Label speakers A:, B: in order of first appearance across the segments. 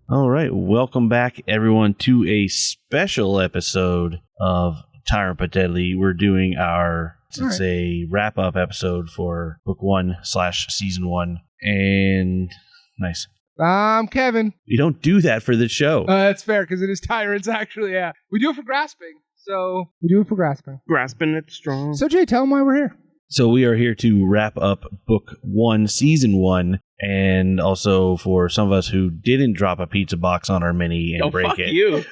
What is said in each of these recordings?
A: All right, welcome back, everyone, to a special episode of Tyrant but Deadly. We're doing it's a wrap-up episode for Book 1/Season 1, and nice.
B: I'm Kevin.
A: We don't do that for the show.
B: That's fair, because it is Tyrants, actually, yeah. We do it for Grasping,
C: Grasping it strong.
B: So, Jay, tell them why we're here.
A: So we are here to wrap up Book 1, Season 1, and also for some of us who didn't drop a pizza box on our mini and break
C: fuck
A: it.
C: You.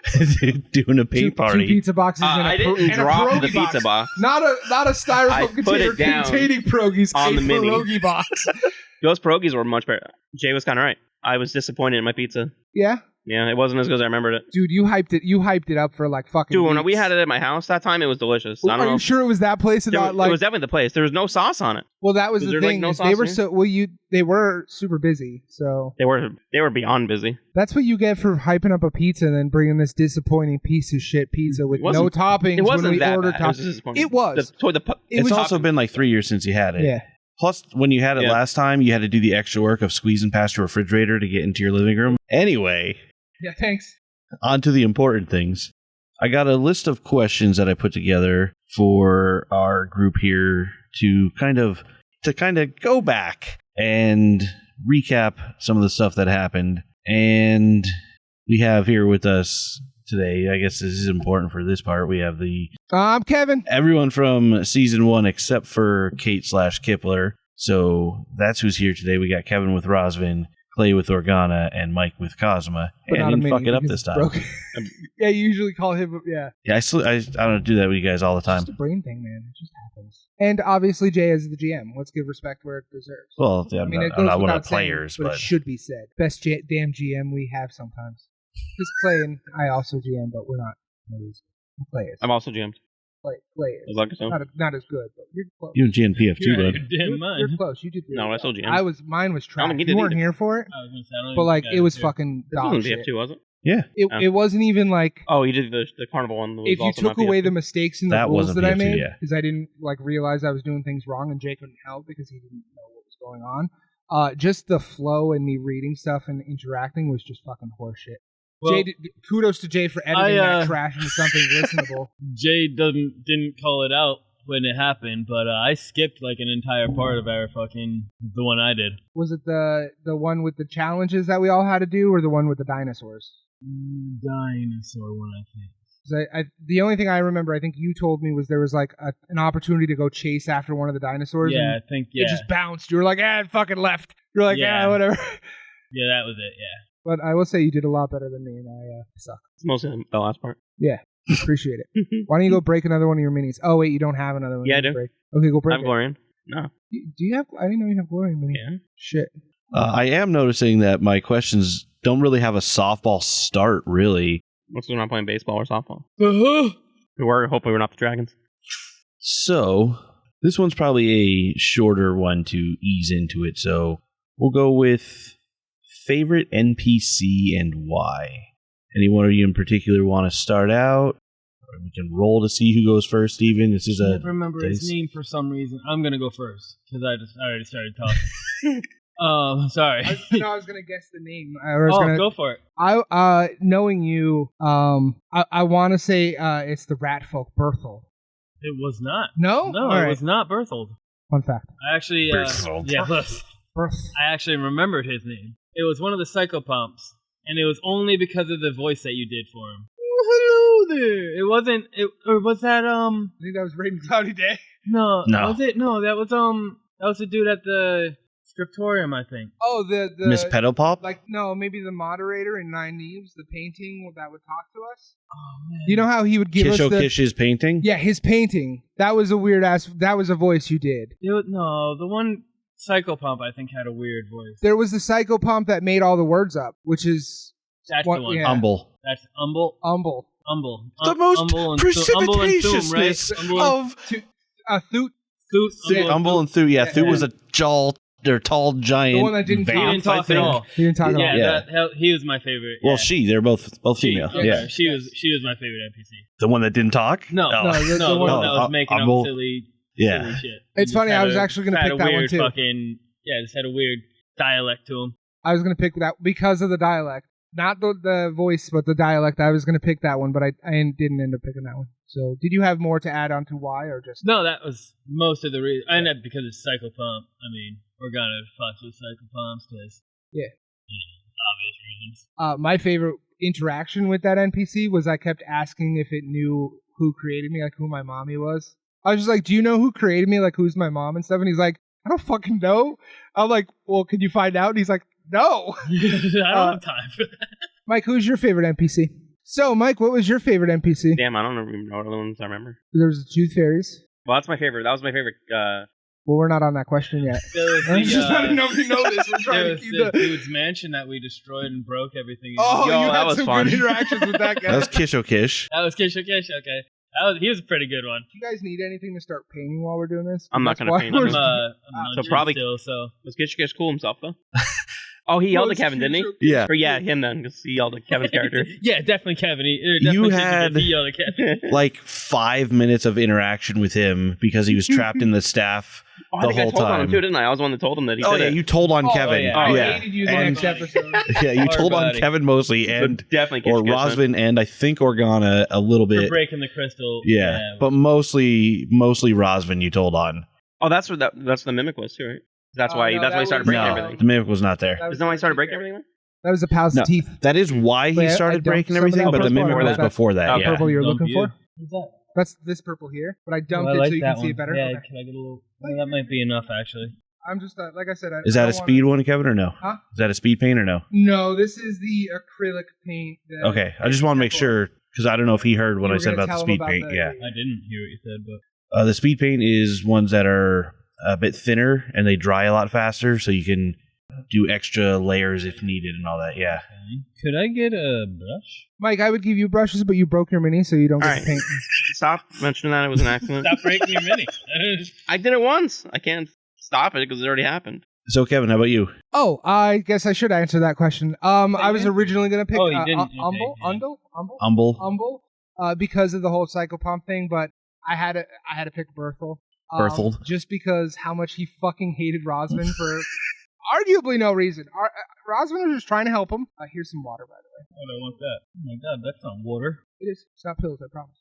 A: Doing a paint party.
B: Two pizza boxes and
C: I didn't drop the pizza box.
B: Not a styrofoam container containing pierogies,
C: on the mini.
B: Pierogi box.
C: Those pierogies were much better. Jay was kind of right. I was disappointed in my pizza.
B: Yeah?
C: Yeah, it wasn't as good as I remembered it.
B: Dude, you hyped it up for like fucking
C: Dude, when
B: weeks.
C: we had it at my house that time, it was delicious. I don't
B: Are
C: know.
B: you sure it was that place and not like...
C: It was definitely the place. There was no sauce on it.
B: Well, that was the thing.
C: No
B: They were
C: sauce
B: they were super busy, so...
C: They were beyond busy.
B: That's what you get for hyping up a pizza and then bringing this disappointing piece of shit pizza with no toppings.
C: It wasn't
B: when we
C: that
B: ordered
C: bad. It was disappointing.
B: It was.
A: It's also been like 3 years since you had it.
B: Yeah.
A: Plus, when you had it last time, you had to do the extra work of squeezing past your refrigerator to get into your living room. Anyway.
B: Yeah, thanks.
A: On to the important things. I got a list of questions that I put together for our group here to kind of go back and recap some of the stuff that happened. And we have here with us today, I guess this is important for this part, we have
B: I'm Kevin.
A: Everyone from Season 1 except for Kate/Kipler. So that's who's here today. We got Kevin with Rosvin, Clay with Organa, and Mike with Cosma.
B: But
A: and he didn't fuck it up this time.
B: Yeah, you usually call him, yeah.
A: Yeah, I don't do that with you guys all the time.
B: It's just a brain thing, man. It just happens. And obviously, Jay is the GM. Let's give respect where it deserves.
A: Well, I'm not one of the players,
B: but it should be said. Best damn GM we have sometimes. Because Clay and I also GM, but we're not always players.
C: I'm also GM'd.
B: Players.
C: Like so.
B: Not as good, but you're close.
A: You and GNPF too, bud.
B: You're close. You did. Really
C: no,
B: well.
C: I still GM.
B: Mine was trash.
C: You
B: weren't here for it, but like it was fucking dog shit.
C: PF2, was it?
A: Yeah.
B: It wasn't even like.
C: Oh, you did the carnival one.
B: If you took away the mistakes in the rules that I made,
A: yeah.
B: because I didn't like realize I was doing things wrong, and Jay couldn't help because he didn't know what was going on. Just the flow and me reading stuff and interacting was just fucking horseshit. Well, Jay, kudos to Jay for editing that trash into something listenable.
D: Jay didn't call it out when it happened, but I skipped like an entire part of the one I did.
B: Was it the one with the challenges that we all had to do, or the one with the dinosaurs?
D: Dinosaur one, I think.
B: The only thing I remember, I think you told me, was there was like an opportunity to go chase after one of the dinosaurs.
D: Yeah, I think, yeah.
B: It just bounced. You were like, it fucking left. You're like, whatever.
D: Yeah, that was it, yeah.
B: But I will say you did a lot better than me, and I suck.
C: It's mostly the last part.
B: Yeah, appreciate it. Why don't you go break another one of your minis? Oh, wait, you don't have another one.
C: Yeah, I do.
B: Break. Okay, go break
C: I have Glorian. No.
B: Do you have... I didn't know you have Glorian minis.
C: Yeah.
B: Shit.
A: I am noticing that my questions don't really have a softball start, really.
C: What's we're not playing baseball or softball? Hopefully we're not the Dragons.
A: So, this one's probably a shorter one to ease into it, so we'll go with favorite NPC and why. Any one of you in particular want to start out? Or we can roll to see who goes first, even. This is
D: I can't remember his name for some reason. I'm going to go first, because I already started talking. Sorry.
B: I was going to guess the name.
D: Go for it.
B: Knowing you, I want to say it's the rat folk, Berthel.
D: It was not.
B: No?
D: No, it was not Berthold.
B: Fun fact.
D: I actually... I actually remembered his name. It was one of the Psychopomps, and it was only because of the voice that you did for him. Oh, hello there. It wasn't... or was that,
B: I think that was Raiden Cloudy Day.
A: No.
D: Was it? No, that was the dude at the scriptorium, I think.
B: Oh, the
A: Miss Pedopop?
B: No, maybe the moderator in Nine Neves, the painting that would talk to us.
D: Oh, man.
B: You know how he would give us
A: Kish's painting?
B: Yeah, his painting. That was a weird ass... That was a voice you did.
D: No, the one... Psychopomp, I think, had a weird voice.
B: There was the Psychopomp that made all the words up, which is...
D: That's the one.
B: Yeah.
A: Umble.
D: That's Umble?
B: Umble.
A: The most precipitatiousness of...
B: Thoot.
A: Umble and Thoot. Yeah, Thoot was a tall giant.
B: The one that didn't
D: talk at all.
B: He didn't talk at all.
D: Yeah, he was my favorite.
A: Well, they're both female. Yeah.
D: She was my favorite NPC.
A: The one that didn't talk?
D: No, the one that was making up silly shit.
B: It's funny, I was actually going to pick that one too.
D: Just had a weird dialect to him.
B: I was going to pick that because of the dialect. Not the voice, but the dialect. I was going to pick that one, but I didn't end up picking that one. So, did you have more to add on to why, or just...
D: No, that was most of the reason. And because it's Psycho Pump. I mean, we're going to fuck with Psycho Pumps because...
B: Yeah.
D: Obvious reasons.
B: My favorite interaction with that NPC was I kept asking if it knew who created me, like who my mommy was. I was just like, do you know who created me? Like, who's my mom and stuff? And he's like, I don't fucking know. I'm like, well, can you find out? And he's like, no.
D: I don't have time for that.
B: Mike, who's your favorite NPC? So, Mike, what was your favorite NPC?
C: Damn, I don't even know what other ones I remember.
B: There was the Tooth Fairies.
C: Well, that's my favorite. That was my favorite.
B: Well, we're not on that question yet.
D: I
B: just want to know if you know this. We're trying to keep
D: the dude's mansion that we destroyed and broke everything.
B: Oh,
C: Yo,
B: you
C: that
B: had
C: was
B: some
C: fun.
B: good interactions with that guy.
A: That was Kish-O-Kish.
D: That was Kish. Okay. He was a pretty good one.
B: Do you guys need anything to start painting while we're doing this?
C: I'm not
B: That's
C: gonna
B: why
C: paint.
B: we're-
D: I'm
C: So
D: munching
C: probably-
D: still, so.
C: Was Kish cool himself though? Oh, he yelled at Kevin, didn't he?
A: Yeah.
C: Or yeah, him then, because he yelled at Kevin's character.
D: Yeah, definitely Kevin.
A: You had-
D: He yelled at Kevin.
A: Like 5 minutes of interaction with him because he was trapped in the staff
C: Oh, I
A: the
C: think I
A: whole
C: told on him
A: time.
C: too, didn't I? I was the one that told him that he
A: Oh
C: did
A: yeah,
C: it.
A: you told on Kevin.
D: yeah.
B: I
C: Oh,
A: yeah.
B: hated you the
A: And-
B: next episode.
A: Yeah, you
D: Poor
A: told on
D: buddy.
A: Kevin mostly
C: So
A: and
C: definitely
A: or
C: Kish Kish, man.
A: Rosvin and I think Organa a little
D: For
A: bit.
D: breaking the crystal.
A: Yeah, but mostly Rosvin you told on.
C: Oh, that's what the mimic was too, right? That's
B: Oh,
C: why
B: no,
C: that's
B: that
C: why he started
B: was-
C: breaking
A: No,
C: everything.
A: the mimic was not there.
B: That was
C: Isn't that why he started
B: the
C: breaking
B: Tooth
C: everything?
B: That was the Pal's
A: No.
B: teeth.
A: That is why he
B: Yeah, I
A: started
B: dumped
A: breaking
B: some of
A: everything,
B: that
A: but the
B: purple
A: mimic
B: one.
A: was
B: That's-
A: before that.
C: Oh,
A: Yeah.
B: Purple you're
D: Dump
B: looking
D: you.
B: for?
D: What's that?
B: That's this purple here, but I dumped
D: I
B: it
D: like
B: so you
D: that
B: can see it
D: one.
B: better.
D: Yeah,
B: Okay.
D: can I get a little? Well, that might be enough, actually.
B: I'm just like I said.
A: Is that a speed one, Kevin, or no?
B: Huh?
A: Is that a speed paint or no?
B: No, this is the acrylic paint. That
A: Okay, I just want to make sure because I don't know if he heard what
B: You
A: I
B: were
A: said
B: gonna
A: about the
B: tell him
A: speed
B: about
A: paint.
B: the-
A: Yeah,
D: I didn't hear what you said, but
A: the speed paint is ones that are a bit thinner and they dry a lot faster, so you can do extra layers if needed and all that. Yeah.
D: okay. Could I get a brush?
B: Mike, I would give you brushes, but you broke your mini, so you don't get
C: All
B: to
C: right.
B: paint.
C: Stop mentioning that it was an accident.
D: Stop breaking your mini.
C: I did it once. I can't stop it because it already happened.
A: So Kevin, how about you?
B: Oh, I guess I should answer that question. I was originally gonna pick
D: Oh, you didn't. Okay,
B: Umble,
A: Humble.
B: because of the whole Psycho Pump thing, but I had to pick Berthel.
A: Berthold.
B: Just because how much he fucking hated Rosvin for arguably no reason. Rosvin was just trying to help him. Here's some water, by the way.
D: Oh, I want that. Oh my god, that's not water.
B: It is. It's not pills, I promise.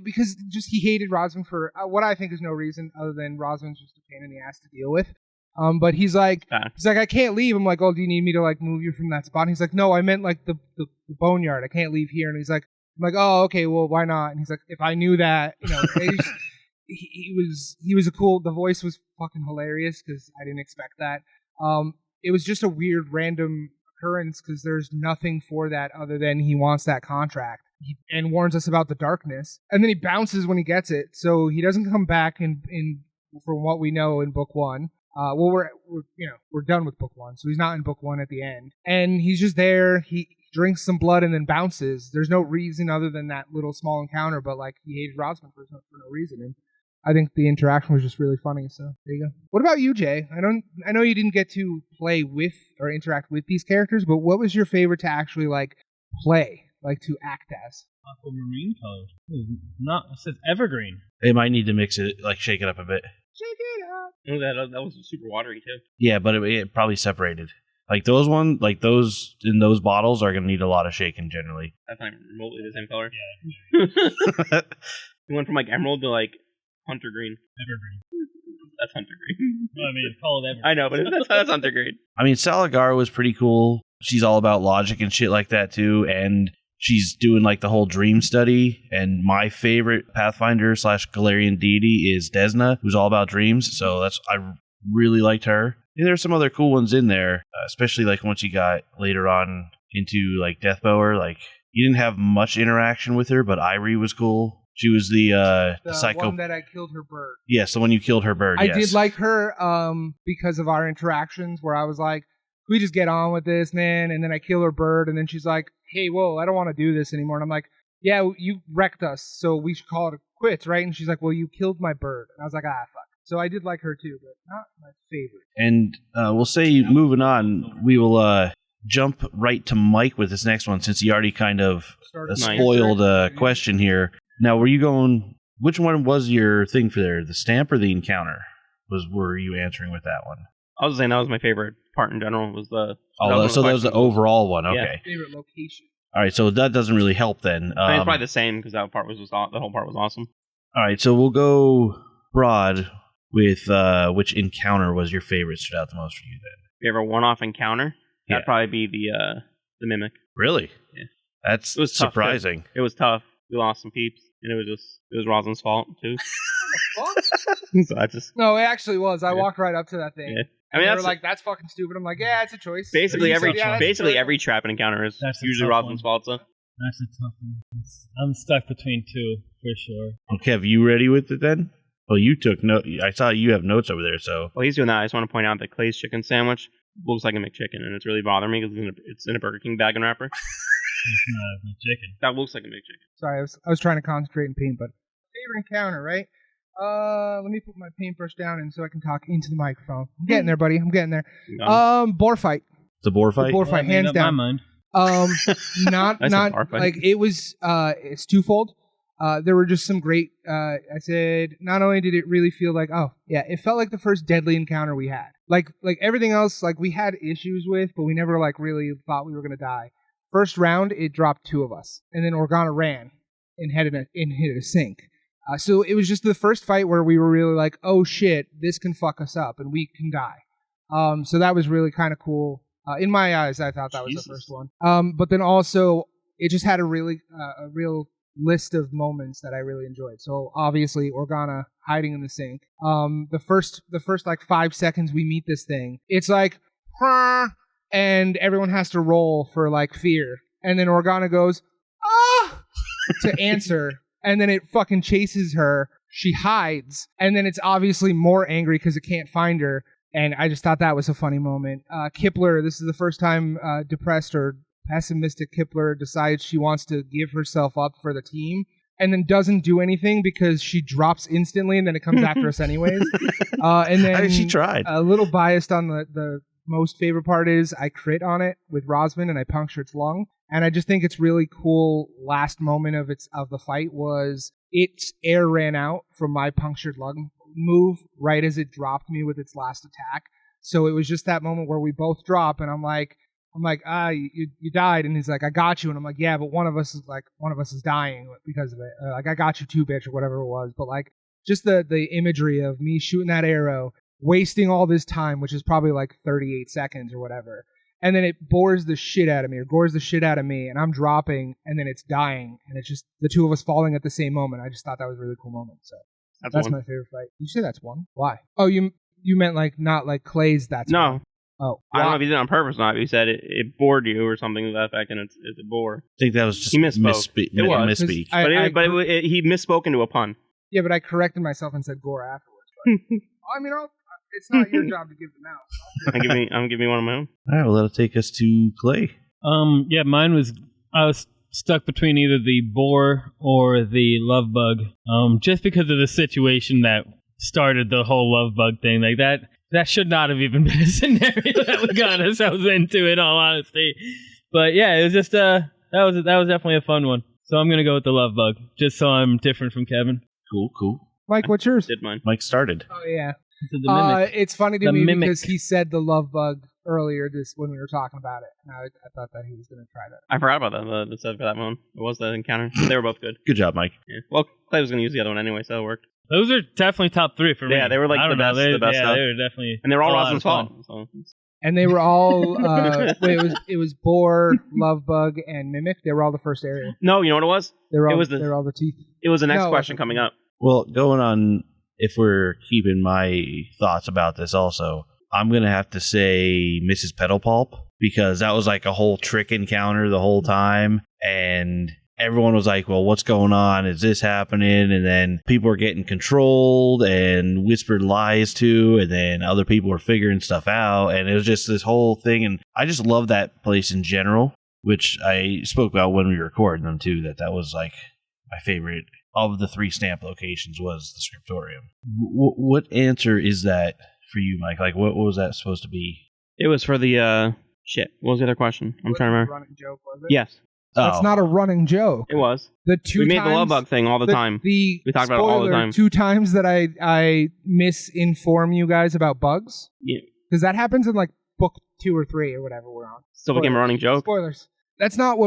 B: Because just he hated Rosvin for what I think is no reason other than Rosvin's just a pain in the ass to deal with. But he's like, I can't leave. I'm like, oh, do you need me to like move you from that spot? And he's like, no, I meant like the boneyard. I can't leave here. And he's like, I'm like, oh, okay, well, why not? And he's like, if I knew that, he was a cool. The voice was fucking hilarious because I didn't expect that. It was just a weird random occurrence because there's nothing for that other than he wants that contract and warns us about the darkness, and then he bounces when he gets it. So he doesn't come back in from what we know in book one. We're done with book one, so he's not in book one at the end, and he's just there. He drinks some blood and then bounces. There's no reason other than that little small encounter, but like he hated Rosman for no reason, and I think the interaction was just really funny. So there you go. What about you, Jay? I know you didn't get to play with or interact with these characters, but what was your favorite to actually like play, like to act as?
D: Aquamarine color. It says evergreen.
A: They might need to mix it, like shake it up a bit.
B: Shake it up.
C: Oh, that was super watery too.
A: Yeah, but it probably separated. Like those in those bottles are going to need a lot of shaking generally.
C: That's not even remotely the same color.
D: Yeah.
C: It went from like emerald to like hunter green.
D: Evergreen.
C: That's hunter green.
D: I mean, it's called evergreen.
C: I know, but that's hunter green.
A: I mean, Salagar was pretty cool. She's all about logic and shit like that too, and she's doing like the whole dream study. And my favorite Pathfinder / Galarian deity is Desna, who's all about dreams. So I really liked her. And there's some other cool ones in there, especially like once you got later on into like Deathbower. Like you didn't have much interaction with her, but Irie was cool. She was the psycho
B: one that I killed her bird.
A: Yes, the one you killed her bird.
B: I
A: yes.
B: did like her because of our interactions where I was like, can we just get on with this, man? And then I kill her bird, and then she's like, hey, whoa, I don't want to do this anymore. And I'm like, yeah, you wrecked us, so we should call it quits, right? And she's like, well, you killed my bird. And I was like, fuck. So I did like her too, but not my favorite.
A: And we'll say, moving on, we will jump right to Mike with this next one, since he already kind of spoiled a question here. Now, which one was your thing for there, the stamp or the encounter? Were you answering with that one?
C: I was saying that was my favorite part in general was the.
A: So that was the overall one.
C: Yeah.
A: Okay.
B: Favorite location.
A: All right. So that doesn't really help then.
C: I think it's probably the same because that part was just the whole part was awesome.
A: All right. So we'll go broad with which encounter was your favorite, stood out the most for you then?
C: If you ever one-off encounter, that'd probably be the mimic.
A: Really?
C: Yeah.
A: That's
C: It was tough,
A: surprising.
C: It was tough. We lost some peeps, and it was Rosalind's fault too. So I just
B: No, it actually was. I
C: Yeah.
B: walked right up to that thing.
C: yeah. I
B: And
C: mean,
B: they
C: that's
B: were like, "That's fucking stupid." I'm like, "Yeah, it's a choice."
C: basically
B: You
C: every
B: said, "Yeah, that's
C: basically
B: fair."
C: every trap and encounter is
D: That's a
C: usually
D: tough
C: Rosalind's
D: one.
C: fault. So
D: That's a tough one. I'm stuck between two for sure.
A: Okay, Kev, you ready with it then? Well, you took note. I saw you have notes over there, so.
C: while he's doing that, I just want to point out that Clay's chicken sandwich looks like a McChicken, and it's really bothering me because it's in a Burger King bag and wrapper.
D: It's not a chicken.
C: That looks like a McChicken.
B: Sorry, I was trying to concentrate and paint, but favorite encounter, right? Let me put my paintbrush down and so I can talk into the microphone. I'm getting there, buddy. I'm getting there. Boar fight.
A: The boar fight?
B: Boar fight, hands down.
D: My mind.
B: Not
C: That's a bar fight.
B: like it was. It's twofold. There were just some great. I said not only did it really feel like, oh yeah, it felt like the first deadly encounter we had. Like everything else, like we had issues with, but we never like really thought we were gonna die. First round, it dropped 2 of us, and then Organa ran and hit a sink. So it was just the first fight where we were really like, oh shit, this can fuck us up and we can die. So that was really kind of cool. In my eyes, I thought that was the first one. But then also, it just had a real list of moments that I really enjoyed. So obviously, Organa hiding in the sink. The first like 5 seconds we meet this thing, it's like, "Huh," and everyone has to roll for like fear, and then Organa goes, "Ah," to answer. And then it fucking chases her. She hides. And then it's obviously more angry because it can't find her. And I just thought that was a funny moment. Kipler, this is the first time depressed or pessimistic Kipler decides she wants to give herself up for the team. And then doesn't do anything because she drops instantly and then it comes after us anyways. And then
A: She tried.
B: A little biased on the most favorite part is I crit on it with Rosman and I puncture its lung. And I just think it's really cool. Last moment of the fight was its air ran out from my punctured lung move right as it dropped me with its last attack. So it was just that moment where we both drop, and I'm like, you died, and he's like, I got you, and I'm like, yeah, but one of us is dying because of it. Like I got you too, bitch, or whatever it was. But like just the imagery of me shooting that arrow, wasting all this time, which is probably like 38 seconds or whatever. And then it gores the shit out of me, and I'm dropping, and then it's dying, and it's just the 2 of us falling at the same moment. I just thought that was a really cool moment. So that's my favorite fight. You say that's one? Why? Oh, you meant like not like Clay's. That's
C: No.
B: one. Oh,
C: I don't know if he did it on purpose or not. But he said it bored you or something to that effect, and it's a bore.
A: I think that was just
C: He misspoke. It was.
A: misspeak.
C: He misspoke into a pun.
B: Yeah, but I corrected myself and said gore afterwards. But, I mean, it's not your job to give them out.
C: I'm giving me one of my own.
A: All right, well, that'll take us to Clay.
D: Yeah, mine was, I was stuck between either the boar or the love bug. Just because of the situation that started the whole love bug thing. Like that should not have even been a scenario that we got ourselves into, in all honesty. But yeah, it was just that was definitely a fun one. So I'm gonna go with the love bug, just so I'm different from Kevin.
A: Cool.
B: Mike, what's yours?
C: Did mine.
A: Mike started.
B: Oh yeah.
D: So the mimic.
B: It's funny to
D: The
B: me
D: mimic.
B: because he said the love bug earlier when we were talking about it, and I thought that he was going to try that.
C: I forgot about that. The set for that one. It was the encounter. They were both good.
A: Good job, Mike.
C: Yeah. Well, Clay was going to use the other one anyway, so it worked.
D: Those are definitely top 3 for me.
C: Yeah, they were like
D: I
C: the
D: don't know.
C: best. The best
D: Yeah,
C: stuff.
D: they were definitely.
C: And they were all
D: a lot
C: Rosalind's
D: of fun.
C: fault. So.
B: And they were all it was boar, love bug, and mimic. They were all the first area.
C: No, you know what it was?
B: They were all the teeth.
C: It was the next
B: No,
C: question coming up.
A: Well, going on, if we're keeping my thoughts about this also, I'm going to have to say Mrs. Petal Pulp, because that was like a whole trick encounter the whole time, and everyone was like, well, what's going on? Is this happening? And then people were getting controlled and whispered lies to, and then other people were figuring stuff out, and it was just this whole thing, and I just love that place in general, which I spoke about when we recorded them too, that was like my favorite of the 3 stamp locations was the Scriptorium. What answer is that for you, Mike? Like, what was that supposed to be?
C: It was for the, shit. What was the other question? I'm trying to remember.
B: Running joke, was it?
C: Yes,
B: That's not a running joke.
C: it was.
B: The 2
C: We made
B: times,
C: the love bug thing all the time.
B: We
C: talk about it all the time.
B: 2 times that I misinform you guys about bugs,
C: Yeah.
B: because that happens in like book 2 or 3 or whatever we're on.
C: Still became a running joke.
B: Spoilers. That's not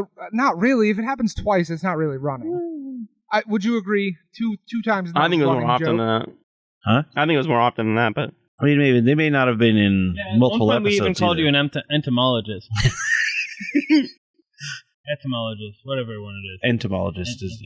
B: really. If it happens twice, it's not really running. Would you agree? Two times. Is not
C: I think it was
B: running
C: more often
B: joke?
C: than that.
A: Huh?
C: I think it was more often than that, but
A: I mean, maybe they may not have been in multiple
D: at one point
A: episodes.
D: we even called
A: either.
D: you an entomologist. Etymologist, whatever one it is.
A: Entomologist is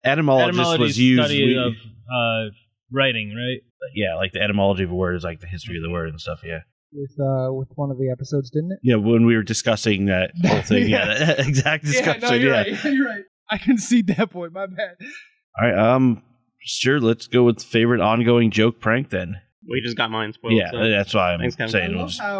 A: Etymologist was used.
D: Study of writing, right?
A: Yeah, like the etymology of a word is like the history of the word and stuff. Yeah.
B: With one of the episodes, didn't it?
A: Yeah, when we were discussing that whole thing. Yeah, that exact discussion.
B: No, you're right. You're right. I concede that point. My bad.
A: All right. Sure. Let's go with favorite ongoing joke prank then.
C: we just got mine spoiled.
A: Yeah,
C: so.
A: that's why I'm
C: Thanks, Kevin.
A: saying.
B: I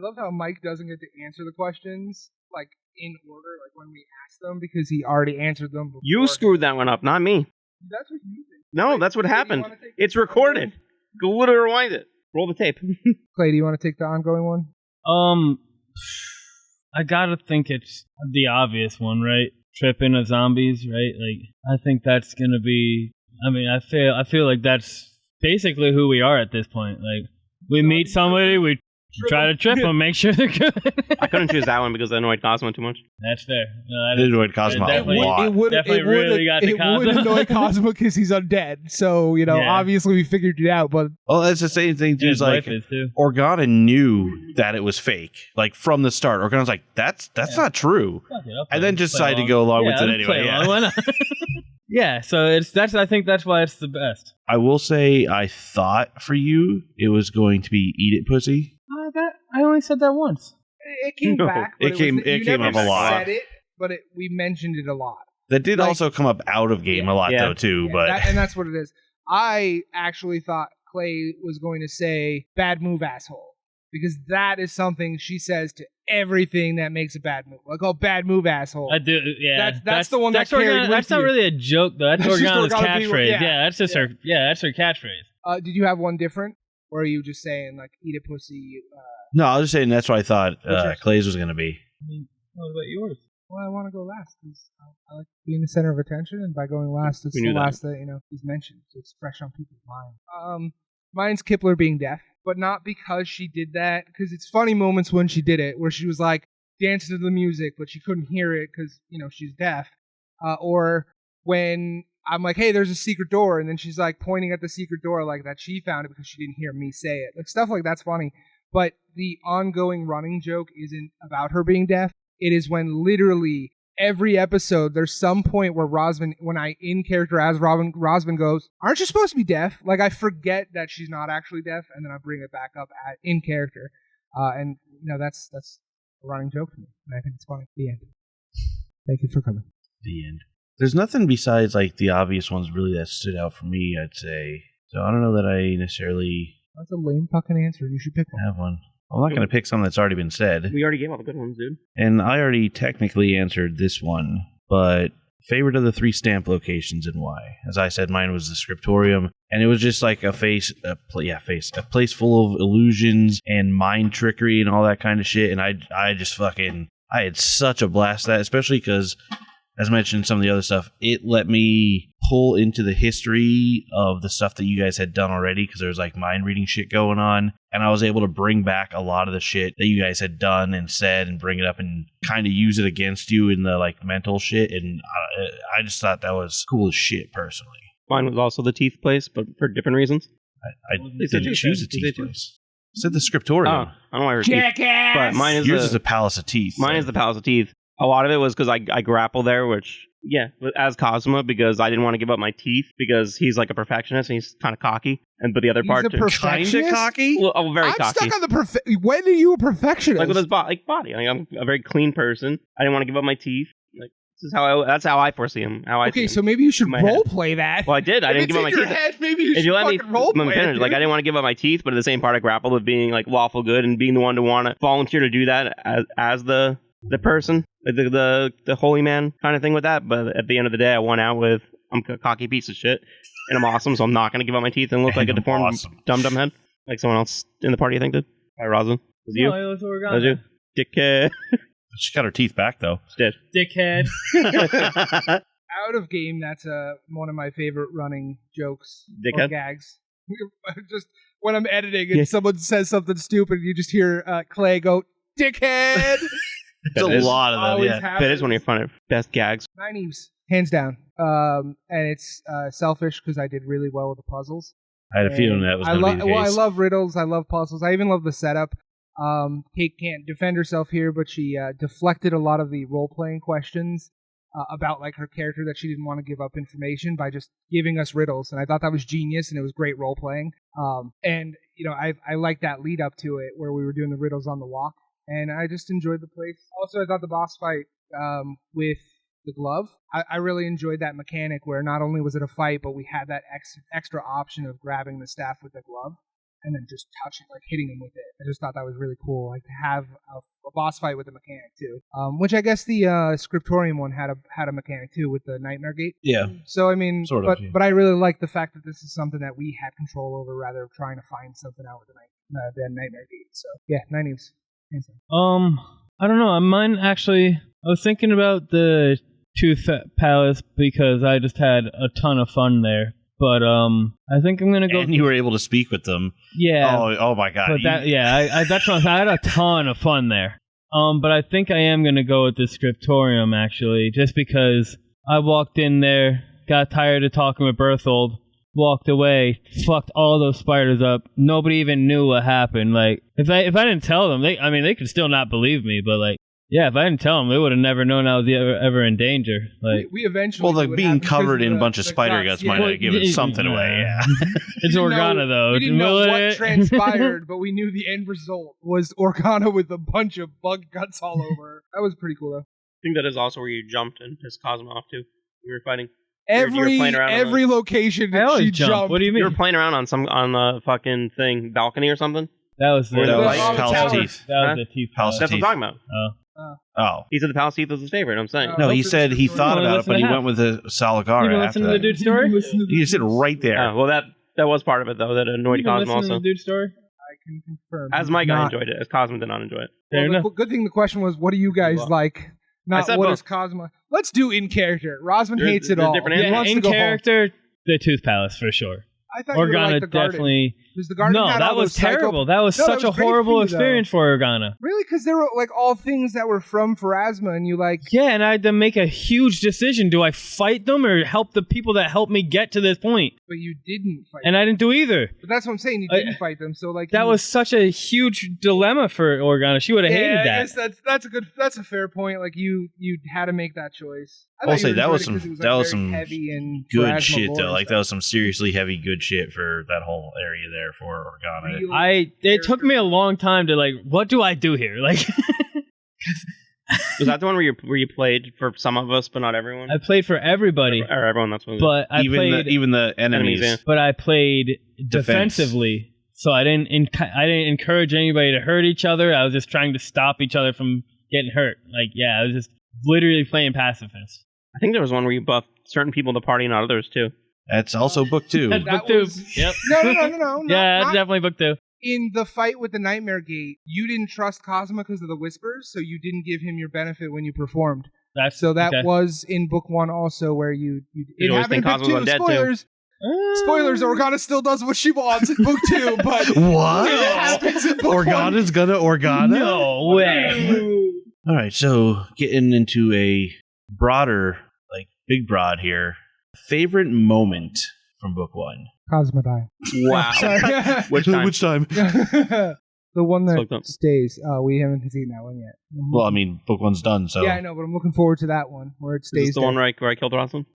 B: love how Mike doesn't get to answer the questions like in order, like when we ask them, because he already answered them before.
C: You screwed that one up, not me.
B: That's what you think.
C: No,
B: Wait,
C: that's what
B: Clay,
C: happened.
B: do you wanna take
C: It's
B: the
C: recorded. Go literally rewind it. Roll the tape.
B: Clay, do you want to take the ongoing one?
D: I gotta think it's the obvious one, right? Tripping of zombies, right? Like, I think that's gonna be. I mean, I feel like that's basically who we are at this point. Like, we meet somebody, we try to trip them, make sure they're good.
C: I couldn't choose that one because I annoyed Cosmo too much.
D: That's fair. No,
A: I annoyed Cosmo a
D: definitely-
A: lot.
D: Definitely really got the
B: It would
D: Cosmo.
B: annoy Cosmo because he's undead. So, you know,
D: Yeah.
B: obviously we figured it out, but
A: Well, that's the same thing. Too.
D: His
A: Is like
D: wife is too.
A: Organa knew that it was fake, like from the start. Organa's like, that's not true,
D: Fuck it, I'll play
A: and then
D: it.
A: just
D: Play
A: decided to go along with it
D: I'll
A: anyway.
D: play
A: Yeah.
D: along, why not? Yeah, so I think that's why it's the best.
A: I will say, I thought for you it was going to be "Eat It, Pussy."
D: I only said that once.
B: it came
C: No.
B: back.
A: It
B: but
A: came-
B: was,
A: it
B: you
A: came
B: never
A: up a lot.
B: Said it, but we mentioned it a lot.
A: That did
B: Like-
A: also come up out of game a lot
C: Yeah.
A: though too.
B: Yeah,
A: But
B: and that's what it is. I actually thought Clay was going to say "bad move, asshole," because that is something she says to everything that makes a bad move. Like, "Oh, bad move, asshole."
D: I do, yeah.
B: That's the one that carried with
D: That's not
B: you.
D: really a joke, though. That's
B: That's just
D: Organa's
B: Organa being-
D: catchphrase.
B: yeah.
D: Yeah, that's just her. Yeah, that's her catchphrase.
B: Did you have one different, or are you just saying like "eat a pussy"?
A: no, I was just saying that's what I thought
B: What's yours?
A: Clay's was going to be.
D: I mean, what about yours?
B: Well, I want to go last because I like being the center of attention, and by going last, it's
C: We
B: the
C: knew that.
B: last that is mentioned, so it's fresh on people's mind. Mine's Kipler being deaf, but not because she did that. Because it's funny moments when she did it, where she was like dancing to the music, but she couldn't hear it because she's deaf, or when I'm like, "Hey, there's a secret door," and then she's like pointing at the secret door like that she found it because she didn't hear me say it. Like stuff like that's funny. But the ongoing running joke isn't about her being deaf. It is when literally every episode there's some point where Rosman, when I in character as Rosman goes, "Aren't you supposed to be deaf?" Like I forget that she's not actually deaf, and then I bring it back up in character. And that's a running joke to me, and I think it's funny. The end. Thank you for coming.
A: The end. There's nothing besides like the obvious ones really that stood out for me, I'd say. So I don't know that I necessarily
B: That's a lame fucking answer. You should pick one.
A: have one. I'm not going to pick something that's already been said.
C: We already gave all the good ones, dude.
A: And I already technically answered this one, but favorite of the 3 stamp locations and why? As I said, mine was the scriptorium, and it was just like a place full of illusions and mind trickery and all that kind of shit. And I had such a blast at that, especially because, as mentioned, some of the other stuff, it let me pull into the history of the stuff that you guys had done already, because there was like mind reading shit going on, and I was able to bring back a lot of the shit that you guys had done and said and bring it up and kind of use it against you in the like mental shit. And I just thought that was cool as shit personally.
C: Mine was also the teeth place, but for different reasons.
A: I
C: They said
A: didn't
C: you
A: choose a
C: said- they
A: teeth
C: said-
A: place. I said the scriptorium.
C: Oh, I don't know why we're teeth.
B: Jackass!
C: But mine is
A: Yours
C: the
A: is a palace of teeth.
C: Mine is the Palace of Teeth. A lot of it was because I grapple there, which, as Cosmo, because I didn't want to give up my teeth, because he's like a perfectionist and he's kind of cocky. But the other
B: He's
C: part,
B: a perfectionist?
A: Kind of cocky?
C: well, very
B: I'm
C: cocky.
B: stuck on the when are you a perfectionist?
C: Like with his body. Like, I'm a very clean person. I didn't want to give up my teeth. Like, that's how I foresee him. How I see
B: Okay,
C: him.
B: so maybe you should
C: In my head.
B: role play that.
C: Well, I did. I
B: If
C: didn't
B: it's
C: give up my
B: in your
C: teeth.
B: head, maybe you
C: If
B: should
C: you let me
B: fucking role play
C: finish,
B: it.
C: like I didn't want to give up my teeth, but at the same part, I grappled with being like lawful good and being the one to want to volunteer to do that as the person, like the holy man kind of thing with that. But at the end of the day, I won out with I'm a cocky piece of shit and I'm awesome, so I'm not going to give up my teeth and look like a
A: And I'm
C: deformed
A: awesome.
C: dumb head like someone else in the party. I think did. Hi, Roslyn. Was it you?
D: No, it was Organa.
C: Was you? Dickhead.
A: She got her teeth back though.
C: Did.
D: Dickhead.
B: Out of game, that's one of my favorite running jokes or
C: Dickhead?
B: gags. Just when I'm editing and someone says something stupid, you just hear Clay go, dickhead.
A: There's a lot of them.
B: Always
A: Yeah.
B: happens.
C: That is one of your best gags.
B: Nine Eves, hands down. And it's selfish because I did really well with the puzzles.
A: I had a feeling that was going to be the case.
B: Well, I love riddles. I love puzzles. I even love the setup. Kate can't defend herself here, but she deflected a lot of the role-playing questions about like her character that she didn't want to give up information by just giving us riddles, and I thought that was genius, and it was great role-playing. And I liked that lead up to it where we were doing the riddles on the walk, and I just enjoyed the place. Also, I thought the boss fight with the glove, I really enjoyed that mechanic where not only was it a fight, but we had that extra option of grabbing the staff with the glove and then just touching, like hitting him with it. I just thought that was really cool, like to have a boss fight with the mechanic too. Which I guess the Scriptorium one had a mechanic too with the Nightmare Gate.
A: Yeah.
B: So I mean,
A: Sort of, yeah.
B: but I really like the fact that this is something that we had control over rather than trying to find something out with the Nightmare Gate. So yeah, 9 Eves.
D: I don't know. Mine actually. I was thinking about the Tooth Palace because I just had a ton of fun there. But I think I'm gonna go.
A: And you were able to speak with them.
D: Yeah.
A: Oh my God.
D: But that's what I had a ton of fun there. But I think I am gonna go with the Scriptorium actually, just because I walked in there, got tired of talking with Berthold, walked away, fucked all those spiders up. Nobody even knew what happened. Like if I didn't tell them, they could still not believe me. But like. Yeah, if I didn't tell them, they would have never known I was ever in danger. Like
B: we eventually.
A: Well, being covered in a bunch of spider guts might have given something away. Yeah,
D: it's Organa though.
B: We didn't know what transpired, but we knew the end result was Organa with a bunch of bug guts all over her. That was pretty cool though.
C: I think that is also where you jumped and pissed Cosmo off too. You were fighting.
B: Every location that she jumped.
D: What do you mean?
C: You were playing around on the fucking thing balcony or something.
D: That was the
A: Palace Teeth.
D: That was the Teeth.
A: Palace
C: That's what I'm talking about.
A: Oh.
C: He said the Palace Teeth was his favorite. I'm saying.
A: No, he said he thought about it, but he went with the Saligara.
D: You listen to the dude story?
A: He said right there.
C: Well, that was part of it though. That annoyed Cosmo also.
D: To the dude story?
B: I can confirm.
C: As Mike, I enjoyed it. As Cosmo did not enjoy it.
B: Well, the good thing the question was, what do you guys like? Not what is Cosmo. Let's do in character. Rosman hates it all.
D: Yeah, in character, the Tooth Palace for sure.
B: I thought you
D: Organa
B: liked the garden.
D: definitely.
B: The garden
D: no, that was terrible. That was such a horrible experience for Organa.
B: Really? Because they were like all things that were from Pharasma, and you like.
D: Yeah, and I had to make a huge decision. Do I fight them or help the people that helped me get to this point?
B: But you didn't fight
D: and
B: them.
D: I didn't do either.
B: But that's what I'm saying. You didn't fight them. So like.
D: That was such a huge dilemma for Organa. She would have hated that.
B: I guess that's a fair point. Like you had to make that choice.
A: I'll say that was some
B: heavy and
A: good shit though. Like that was some seriously heavy good shit for that whole area there for Organa.
D: It took me a long time to like, what do I do here? Like,
C: was that the one where you played for some of us but not everyone?
D: I played for everybody,
C: or everyone. That's what.
D: But I played
A: even the enemies.
C: Yeah.
D: But I played defensively, so I didn't encourage anybody to hurt each other. I was just trying to stop each other from getting hurt. Like, yeah, I was just literally playing pacifist.
C: I think there was one where you buffed certain people in the party, not others too.
A: That's also book 2.
D: That's book 2. Yep.
B: No.
D: Yeah, that's definitely book 2.
B: In the fight with the Nightmare Gate, you didn't trust Cosmo because of the whispers, so you didn't give him your benefit when you performed. That was in book 1 also, where you it happened in book 2. Spoilers. Spoilers, Organa still does what she wants in book 2, but
A: what?
B: It happens in book
A: Organa's 1. Gonna Organa?
D: No way.
A: All right, so getting into a broader, like big broad here. Favorite moment from book 1?
B: Cosmo dying.
C: Wow. Which time?
B: The one that stays. We haven't seen that one yet.
A: Well, I mean, book 1's done, so.
B: Yeah, I know, but I'm looking forward to that one where it stays.
C: Is this the one where I killed Rosalind?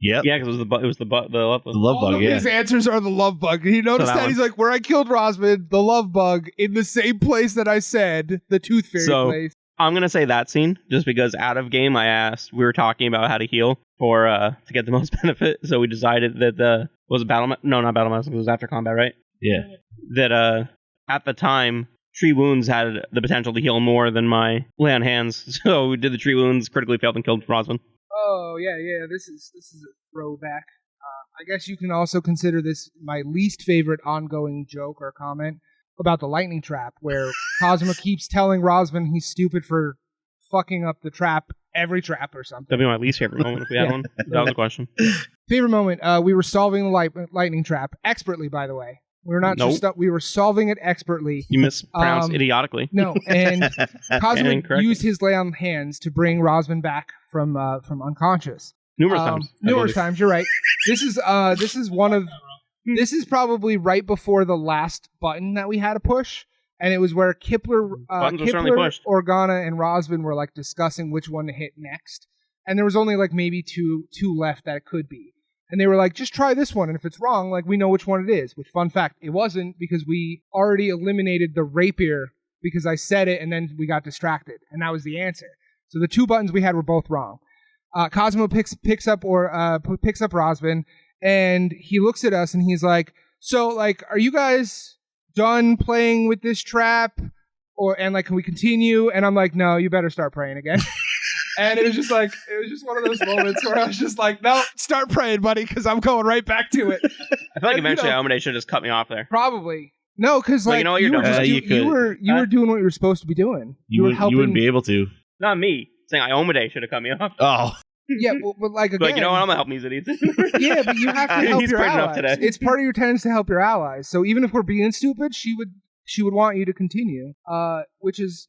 A: Yep.
C: Yeah, because it was the love bug.
A: The love bug,
B: His answers are the love bug. He noticed that he's like, where I killed Rosman, the love bug, in the same place that I said, the Tooth Fairy place.
C: I'm going to say that scene, just because out of game I asked, we were talking about how to heal to get the most benefit, so we decided that was it Battle... No, not Battle Mask, it was After Combat, right?
A: Yeah.
C: That at the time, Tree Wounds had the potential to heal more than my Lay on Hands, so we did the Tree Wounds, critically failed, and killed Rosman.
B: Oh, yeah, this is a throwback. I guess you can also consider this my least favorite ongoing joke or comment about the lightning trap, where Cosmo keeps telling Rosman he's stupid for fucking up the trap, every trap or something.
C: That'd be my least favorite moment if we had one. That was a question.
B: Favorite moment, we were solving the lightning trap, expertly, by the way. We were not
C: Nope.
B: just we were solving it expertly.
C: You mispronounced idiotically.
B: No, and Cosmo
C: Incorrectly.
B: used his lay on hands to bring Rosman back from unconscious.
C: Numerous times. I
B: Numerous
C: believe.
B: times. You're right. This is probably right before the last button that we had to push, and it was where
C: Buttons were certainly pushed.
B: Organa, and Rosman were like discussing which one to hit next, and there was only like maybe two left that it could be, and they were like, just try this one, and if it's wrong, like we know which one it is. Which, fun fact, it wasn't, because we already eliminated the rapier because I said it, and then we got distracted, and that was the answer. So the two buttons we had were both wrong. Cosmo picks up Rosman, and he looks at us and he's like, "So, like, are you guys done playing with this trap, and like, can we continue?" And I'm like, "No, you better start praying again." And it was just one of those moments where I was just like, "No, start praying, buddy, because I'm going right back to it."
C: I feel like eventually Omade should have just cut me off there.
B: Probably. No, because like,
C: you know what you're doing.
B: you were doing what you were supposed to be doing.
A: You
B: were helping.
A: You wouldn't be able to.
C: Not me. Saying Omade should have cut me off.
A: Oh.
B: Yeah, but like, again,
C: But you know what? I'm gonna help these idiots.
B: Yeah, but you have to help
C: He's
B: your
C: prayed enough
B: allies.
C: today.
B: It's part of your tenets to help your allies. So even if we're being stupid, she would want you to continue. Which is,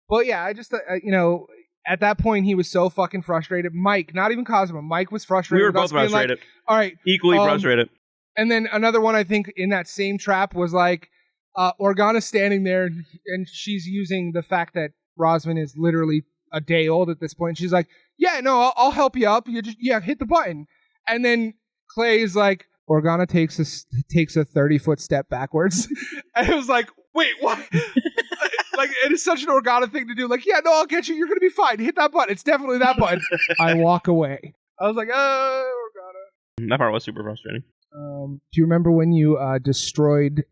B: But yeah, I just at that point he was so fucking frustrated. Mike, not even Cosmo, Mike was frustrated.
C: We were
B: with
C: both
B: us being
C: frustrated.
B: Like, all right,
C: Equally frustrated.
B: And then another one, I think, in that same trap was like Organa's standing there and she's using the fact that Rosman is literally a day old at this point. She's like, "Yeah, no, I'll help you up. You just hit the button." And then Clay is like, Organa takes a 30-foot step backwards. And it was like, wait, what? Like, it is such an Organa thing to do. Like, "Yeah, no, I'll get you. You're gonna be fine. Hit that button. It's definitely that button." I walk away. I was like, "Oh, Organa."
C: That part was super frustrating.
B: Do you remember when you destroyed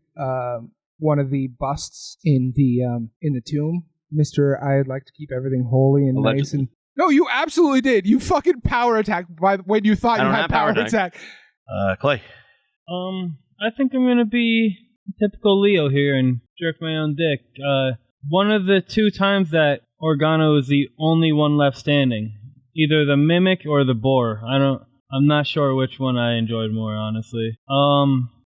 B: one of the busts in the tomb, Mister? I'd like to keep everything holy and
C: Allegedly.
B: nice and. No, you absolutely did. You fucking power attacked when you thought you had power attack.
A: Clay.
D: I think I'm gonna be typical Leo here and jerk my own dick. One of the two times that Organa was the only one left standing, either the mimic or the boar. I'm not sure which one I enjoyed more, honestly.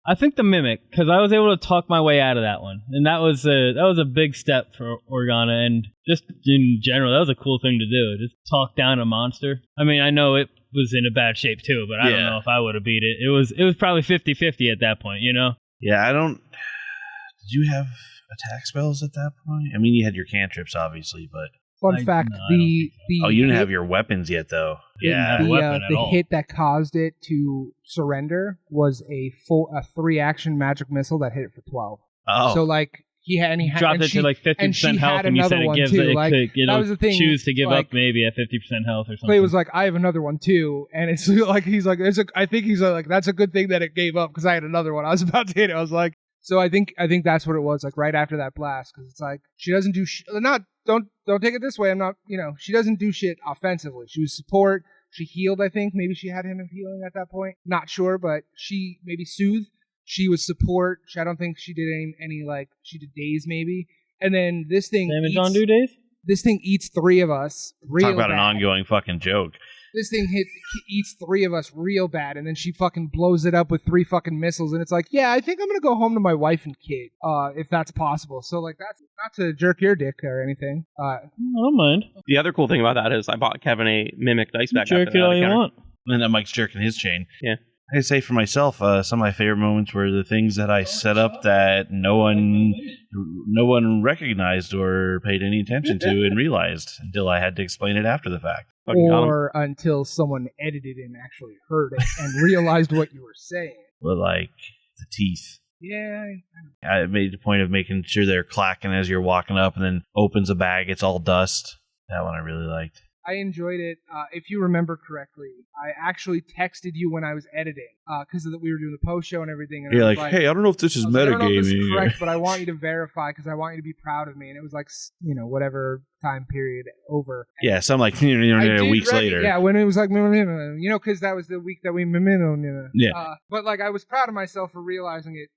D: I think the mimic, because I was able to talk my way out of that one, and that was a big step for Organa, and just in general, that was a cool thing to do. Just talk down a monster. I mean, I know it was in a bad shape too, but I don't know if I would have beat it. It was probably 50-50 at that point,
A: Yeah, Did you have attack spells at that point? I mean, you had your cantrips, obviously, but
B: Fun fact: the
A: you didn't have your weapons yet, though. Yeah,
B: the hit that caused it to surrender was a 3-action magic missile that hit it for 12.
A: Oh,
B: so like he
D: dropped it to like 50% health, and you said it gives
B: too.
D: it
B: Like, that was the thing.
D: Choose to give
B: like,
D: up maybe at 50% health or something.
B: Clay was like, "I have another one too," and it's like he's like, I think he's like, "That's a good thing that it gave up because I had another one. I was about to hit it." I was like, so I think that's what it was, like right after that blast, because it's like she doesn't do don't take it this way. I'm not, she doesn't do shit offensively. She was support. She healed, I think. Maybe she had him in healing at that point. Not sure, but she maybe soothed. She was support. I don't think she did any like, she did days maybe. And then this thing
D: Damage on due days?
B: This thing eats 3 of us real
A: talk about
B: bad.
A: an ongoing fucking joke.
B: This thing eats 3 of us real bad, and then she fucking blows it up with 3 fucking missiles, and it's like, yeah, I think I'm gonna go home to my wife and kid, if that's possible. So like, that's not to jerk your dick or anything.
D: I don't mind.
C: The other cool thing about that is I bought Kevin a mimic dice back.
D: Jerk it all you want.
A: And then Mike's jerking his chain.
C: Yeah.
A: I say for myself, some of my favorite moments were the things that I set up that no one recognized or paid any attention to and realized until I had to explain it after the fact.
B: Or until someone edited and actually heard it and realized what you were saying.
A: But like the teeth.
B: Yeah.
A: I made a point of making sure they're clacking as you're walking up, and then opens a bag, it's all dust. That one I really liked.
B: I enjoyed it. If you remember correctly, I actually texted you when I was editing because we were doing the post show and everything. And
A: you're like, hey, I don't know if this is metagaming.
B: I don't know if this is correct, but I want you to verify because I want you to be proud of me. And it was like, whatever time period over. And
A: yeah, some like weeks later.
B: Yeah, when it was like, because that was the week that we,
A: yeah.
B: But like, I was proud of myself for realizing it,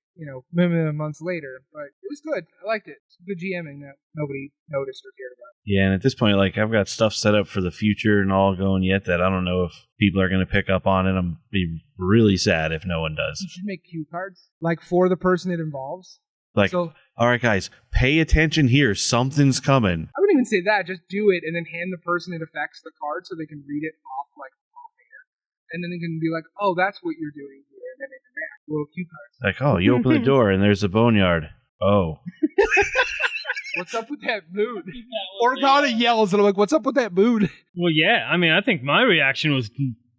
B: many months later. But it was good. I liked it. It's good GMing that nobody noticed or cared about.
A: Yeah, and at this point, like, I've got stuff set up for the future and all going yet that I don't know if people are going to pick up on it. I'm be really sad if no one does.
B: You should make cue cards, like, for the person it involves.
A: Like,
B: So
A: all right, guys, pay attention here. Something's coming.
B: I wouldn't even say that. Just do it and then hand the person it affects the card so they can read it off air. And then they can be like, oh, that's what you're doing here. And then they can react. Little cue cards.
A: Like, oh, you open the door and there's a boneyard. Oh.
B: What's up with that mood? Organa yells and I'm like, what's up with that mood?
D: Well, yeah. I mean, I think my reaction was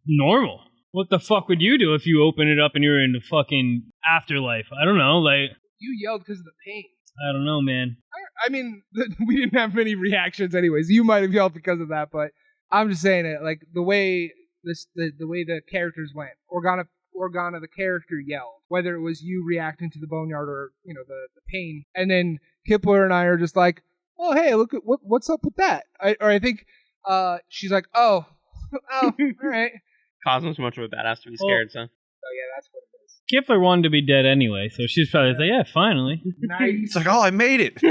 D: normal. What the fuck would you do if you open it up and you're in the fucking afterlife? I don't know. Like,
B: you yelled because of the pain.
D: I don't know, man.
B: I mean, we didn't have many reactions anyways. You might have yelled because of that, but I'm just saying it. Like, the way the way the characters went. Organa, the character, yelled. Whether it was you reacting to the boneyard or, the pain. And then Kipler and I are just like, oh, hey, look at what's up with that? I think she's like, oh, all right.
C: Cosmo's much of a badass to be scared, so.
B: Oh, yeah, that's what it is.
D: Kipler wanted to be dead anyway, so she's probably like, yeah, finally.
B: Nice.
A: It's like, oh, I made it.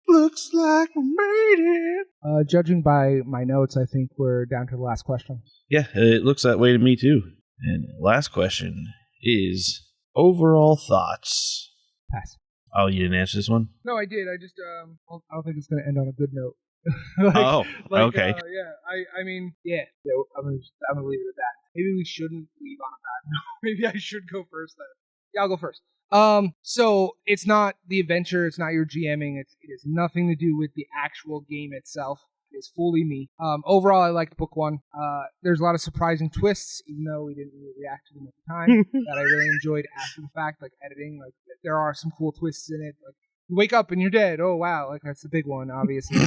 A: Looks like I made it.
B: Judging by my notes, I think we're down to the last question.
A: Yeah, it looks that way to me, too. And last question is overall thoughts.
B: Pass.
A: Oh, you didn't answer this one?
B: No, I did. I just, I don't think it's going to end on a good note.
A: Okay.
B: I mean, I'm gonna leave it at that. Maybe we shouldn't leave on a bad note. Maybe I should go first then. Yeah, I'll go first. So it's not the adventure, it's not your GMing, it has nothing to do with the actual game itself. It's fully me. Overall, I liked book one. There's a lot of surprising twists, even though we didn't really react to them at the time, that I really enjoyed after the fact, like editing. Like, there are some cool twists in it. Like, you wake up and you're dead. Oh, wow. Like, that's the big one, obviously.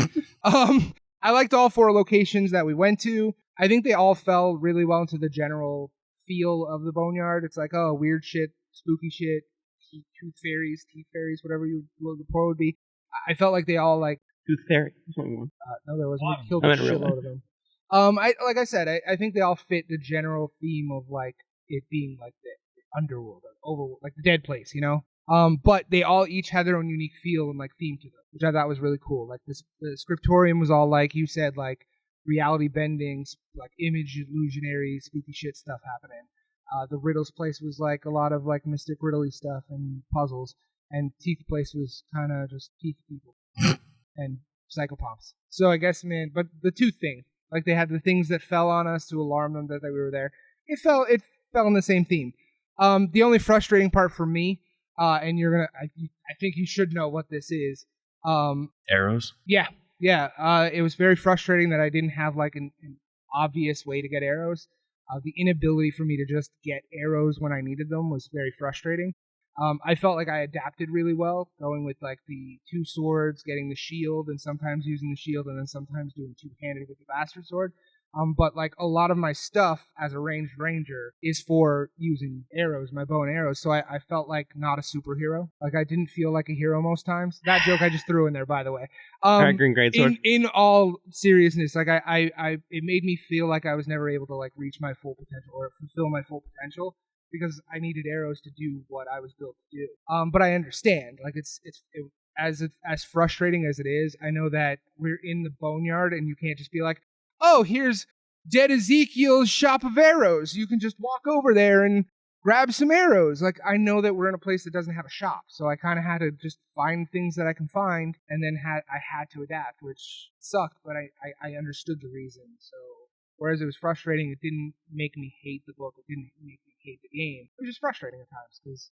B: I liked all 4 locations that we went to. I think they all fell really well into the general feel of the Boneyard. It's like, oh, weird shit, spooky shit, teeth fairies, whatever the poor would be. I felt like they all, like...
C: Tooth fairy. There's only one.
B: No, there wasn't. We killed a shitload of them. Like I said, I think they all fit the general theme of, like, it being, like, the underworld, like the dead place, But they all each had their own unique feel and, like, theme to them, which I thought was really cool. Like, the scriptorium was all, like you said, like, reality bending, like, image illusionary, spooky shit stuff happening. The riddles place was, like, a lot of, like, mystic riddly stuff and puzzles. And teeth place was kind of just teeth people and psychopomps. So I guess, man, but the tooth thing, like, they had the things that fell on us to alarm them that we were there. It fell in the same theme. The only frustrating part for me, and I think you should know what this is.
A: Arrows?
B: Yeah. It was very frustrating that I didn't have, like, an obvious way to get arrows. The inability for me to just get arrows when I needed them was very frustrating. I felt like I adapted really well, going with, like, the 2 swords, getting the shield, and sometimes using the shield, and then sometimes doing 2-handed with the bastard sword. But, like, a lot of my stuff as a ranged ranger is for using arrows, my bow and arrows, so I felt like not a superhero. Like, I didn't feel like a hero most times. That joke I just threw in there, by the way.
C: All right, green greatsword.
B: In all seriousness, like, it made me feel like I was never able to, like, reach my full potential or fulfill my full potential, because I needed arrows to do what I was built to do. But I understand. Like, as frustrating as it is, I know that we're in the Boneyard, and you can't just be like, oh, here's Dead Ezekiel's shop of arrows. You can just walk over there and grab some arrows. Like, I know that we're in a place that doesn't have a shop, so I kind of had to just find things that I can find, and then I had to adapt, which sucked, but I understood the reason. So, whereas it was frustrating, it didn't make me hate the book. It didn't make me hate the game. It was just frustrating at times, because,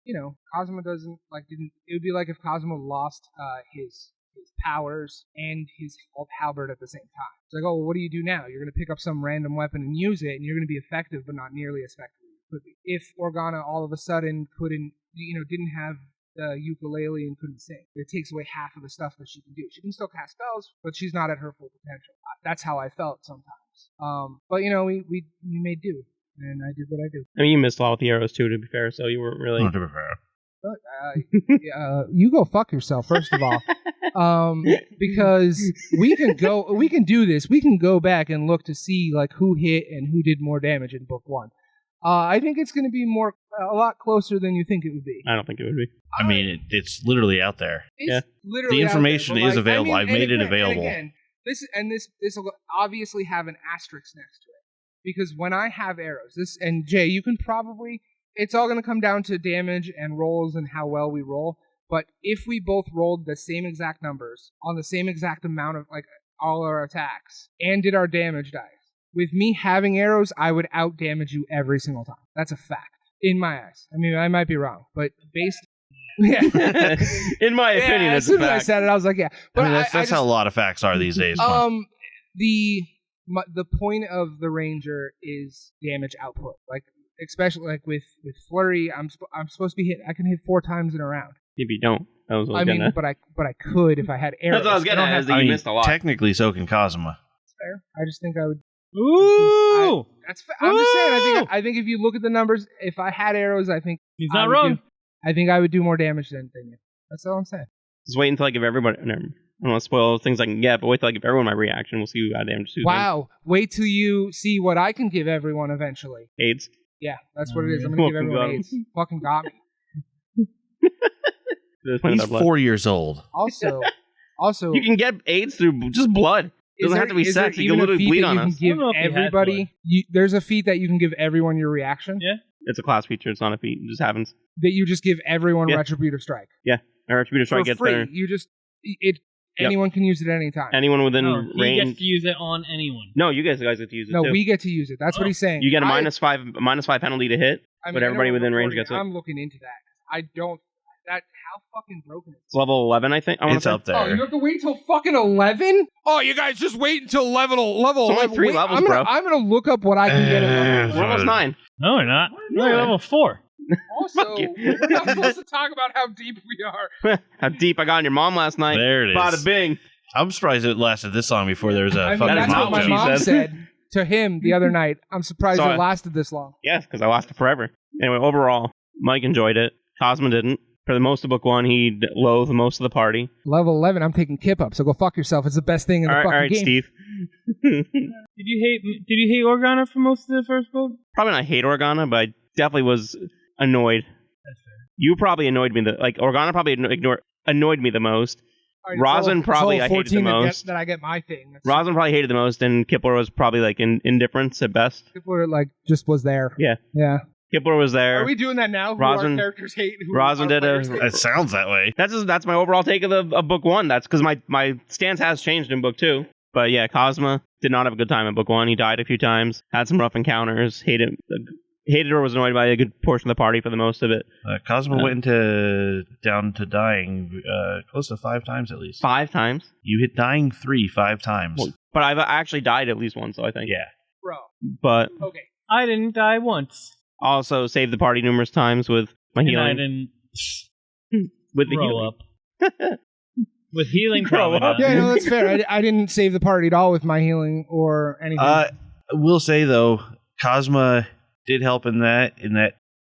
B: Cosmo doesn't, like, it would be like if Cosmo lost his powers and his halberd at the same time. It's like, oh, well, what do you do now? You're going to pick up some random weapon and use it, and you're going to be effective, but not nearly as effective as you could be. If Organa all of a sudden didn't have the ukulele and couldn't sing, it takes away half of the stuff that she can do. She can still cast spells, but she's not at her full potential. That's how I felt sometimes. But we made do, and I did what I did.
C: I mean, you missed a lot with the arrows too, to be fair, so you weren't really...
A: Not to be fair.
B: You go fuck yourself, first of all. Because we can do this. We can go back and look to see, like, who hit and who did more damage in book 1. I think it's going to be a lot closer than you think it would be.
C: I don't think it would be.
A: I mean, it's literally out there.
B: It's literally
A: The
B: out there,
A: information
B: but,
A: is available. I've
B: and
A: made it
B: again-
A: available.
B: And again, this will obviously have an asterisk next to it because when I have arrows, and Jay, you can probably. It's all going to come down to damage and rolls and how well we roll. But if we both rolled the same exact numbers on the same exact amount of all our attacks and did our damage dice, with me having arrows, I would out damage you every single time. That's a fact in my eyes. I mean, I might be wrong, but based. Yeah.
C: In my opinion,
B: as
C: it's a
B: soon as I
C: fact.
B: said it, I was like, yeah. But
A: I mean, that's how a lot of facts are these days.
B: The point of the ranger is damage output. Especially with flurry, I'm supposed to be hit. I can hit 4 times in a round.
C: If you don't, that was what
B: I mean, but I could if I had arrows.
C: That's what I was getting at. Is that you missed a lot.
A: Technically, so can Kazuma.
B: That's fair. I just think I would.
D: Ooh!
B: I'm just saying. I think if you look at the numbers, if I had arrows, I think
D: He's not wrong.
B: I think I would do more damage than you. That's all I'm saying.
C: Just wait until I give everybody. I don't want to spoil things I can get, but wait till I give everyone my reaction. We'll see who got damage.
B: Wow! Wait till you see what I can give everyone eventually.
C: AIDS.
B: Yeah, that's what it is. I'm gonna give everyone AIDS. Fucking got me.
A: He's 4 years old.
B: Also,
C: you can get AIDS through just blood. It doesn't have to be sex. You can literally bleed on us.
B: Give everybody. There's a feat that you can give everyone your reaction.
D: Yeah.
C: It's a class feature. It's not a feat. It just happens.
B: That you just give everyone Retributive Strike.
C: Yeah. A Retributive Strike
B: for
C: gets
B: free.
C: there.
B: You just anyone can use it at any time.
C: Anyone within
D: He
C: range.
D: gets to use it on anyone.
C: No, you guys get to use it
B: No,
C: too.
B: we get to use it. That's what he's saying.
C: You get a -5 penalty to hit, but everybody within range gets it.
B: I'm looking into that. I don't. How fucking broken is it?
C: It's level 11, I think.
A: It's up there.
B: Oh, you have to wait until fucking 11? Oh, you guys just wait until level
C: It's only
B: 11.
C: 3
B: Wait,
C: levels,
B: I'm
C: bro.
B: gonna look up what I can get at level.
C: We're almost 9.
D: No, we're not. We're at level 4.
B: Also, we're not supposed to talk about how deep we are.
C: How deep I got on your mom last night.
A: There it is.
C: Bada bing.
A: I'm surprised it lasted this long before there was a
B: I mean,
A: fucking
B: that's
C: not
B: what my
C: what she
B: mom
C: said.
B: said to him the other night. I'm surprised
C: So,
B: it lasted this long.
C: Yes, because I lasted forever. Anyway, overall, Mike enjoyed it. Cosmo didn't. For the most of book 1, he loathed most of the party.
B: Level 11, I'm taking Kip up, so go fuck yourself. It's the best thing in the
C: All
B: fucking
C: right,
B: game.
C: Steve.
D: Did you hate Organa for most of the first book?
C: Probably not hate Organa, but I definitely was annoyed.
D: That's fair.
C: You probably annoyed me. Organa probably annoyed me the most.
B: All right,
C: Rosin
B: it's
C: probably
B: all
C: I hated the
B: 14
C: most.
B: that I get my thing. That's
C: Rosin probably hated the most, and Kipler was probably indifference at best.
B: people are just was there.
C: Yeah.
B: Yeah.
C: Kipler was there.
B: Are we doing that now? Who
C: Rosin-
B: our characters hate? Who
C: Rosin
B: our
C: did
B: players
C: a-
B: hate?
A: It sounds that way.
C: That's my overall take of book 1. That's because my stance has changed in book 2. But yeah, Cosma did not have a good time in book 1. He died a few times, had some rough encounters, hated or was annoyed by a good portion of the party for the most of it.
A: Cosmo went down to dying close to 5 times at least.
C: 5 times.
A: You hit dying 5 times.
C: Well, but I've actually died at least once, so I think.
A: Yeah.
B: Bro.
C: But
B: Okay.
D: I didn't die once.
C: also saved the party numerous times with my
D: And I
C: healing.
D: didn't
C: With the
D: grow
C: healing.
D: up. With healing,
C: Grow
D: probably
C: up.
D: not.
B: Yeah, no, that's fair. I didn't save the party at all with my healing or anything.
A: I will say though, Cosma did help in that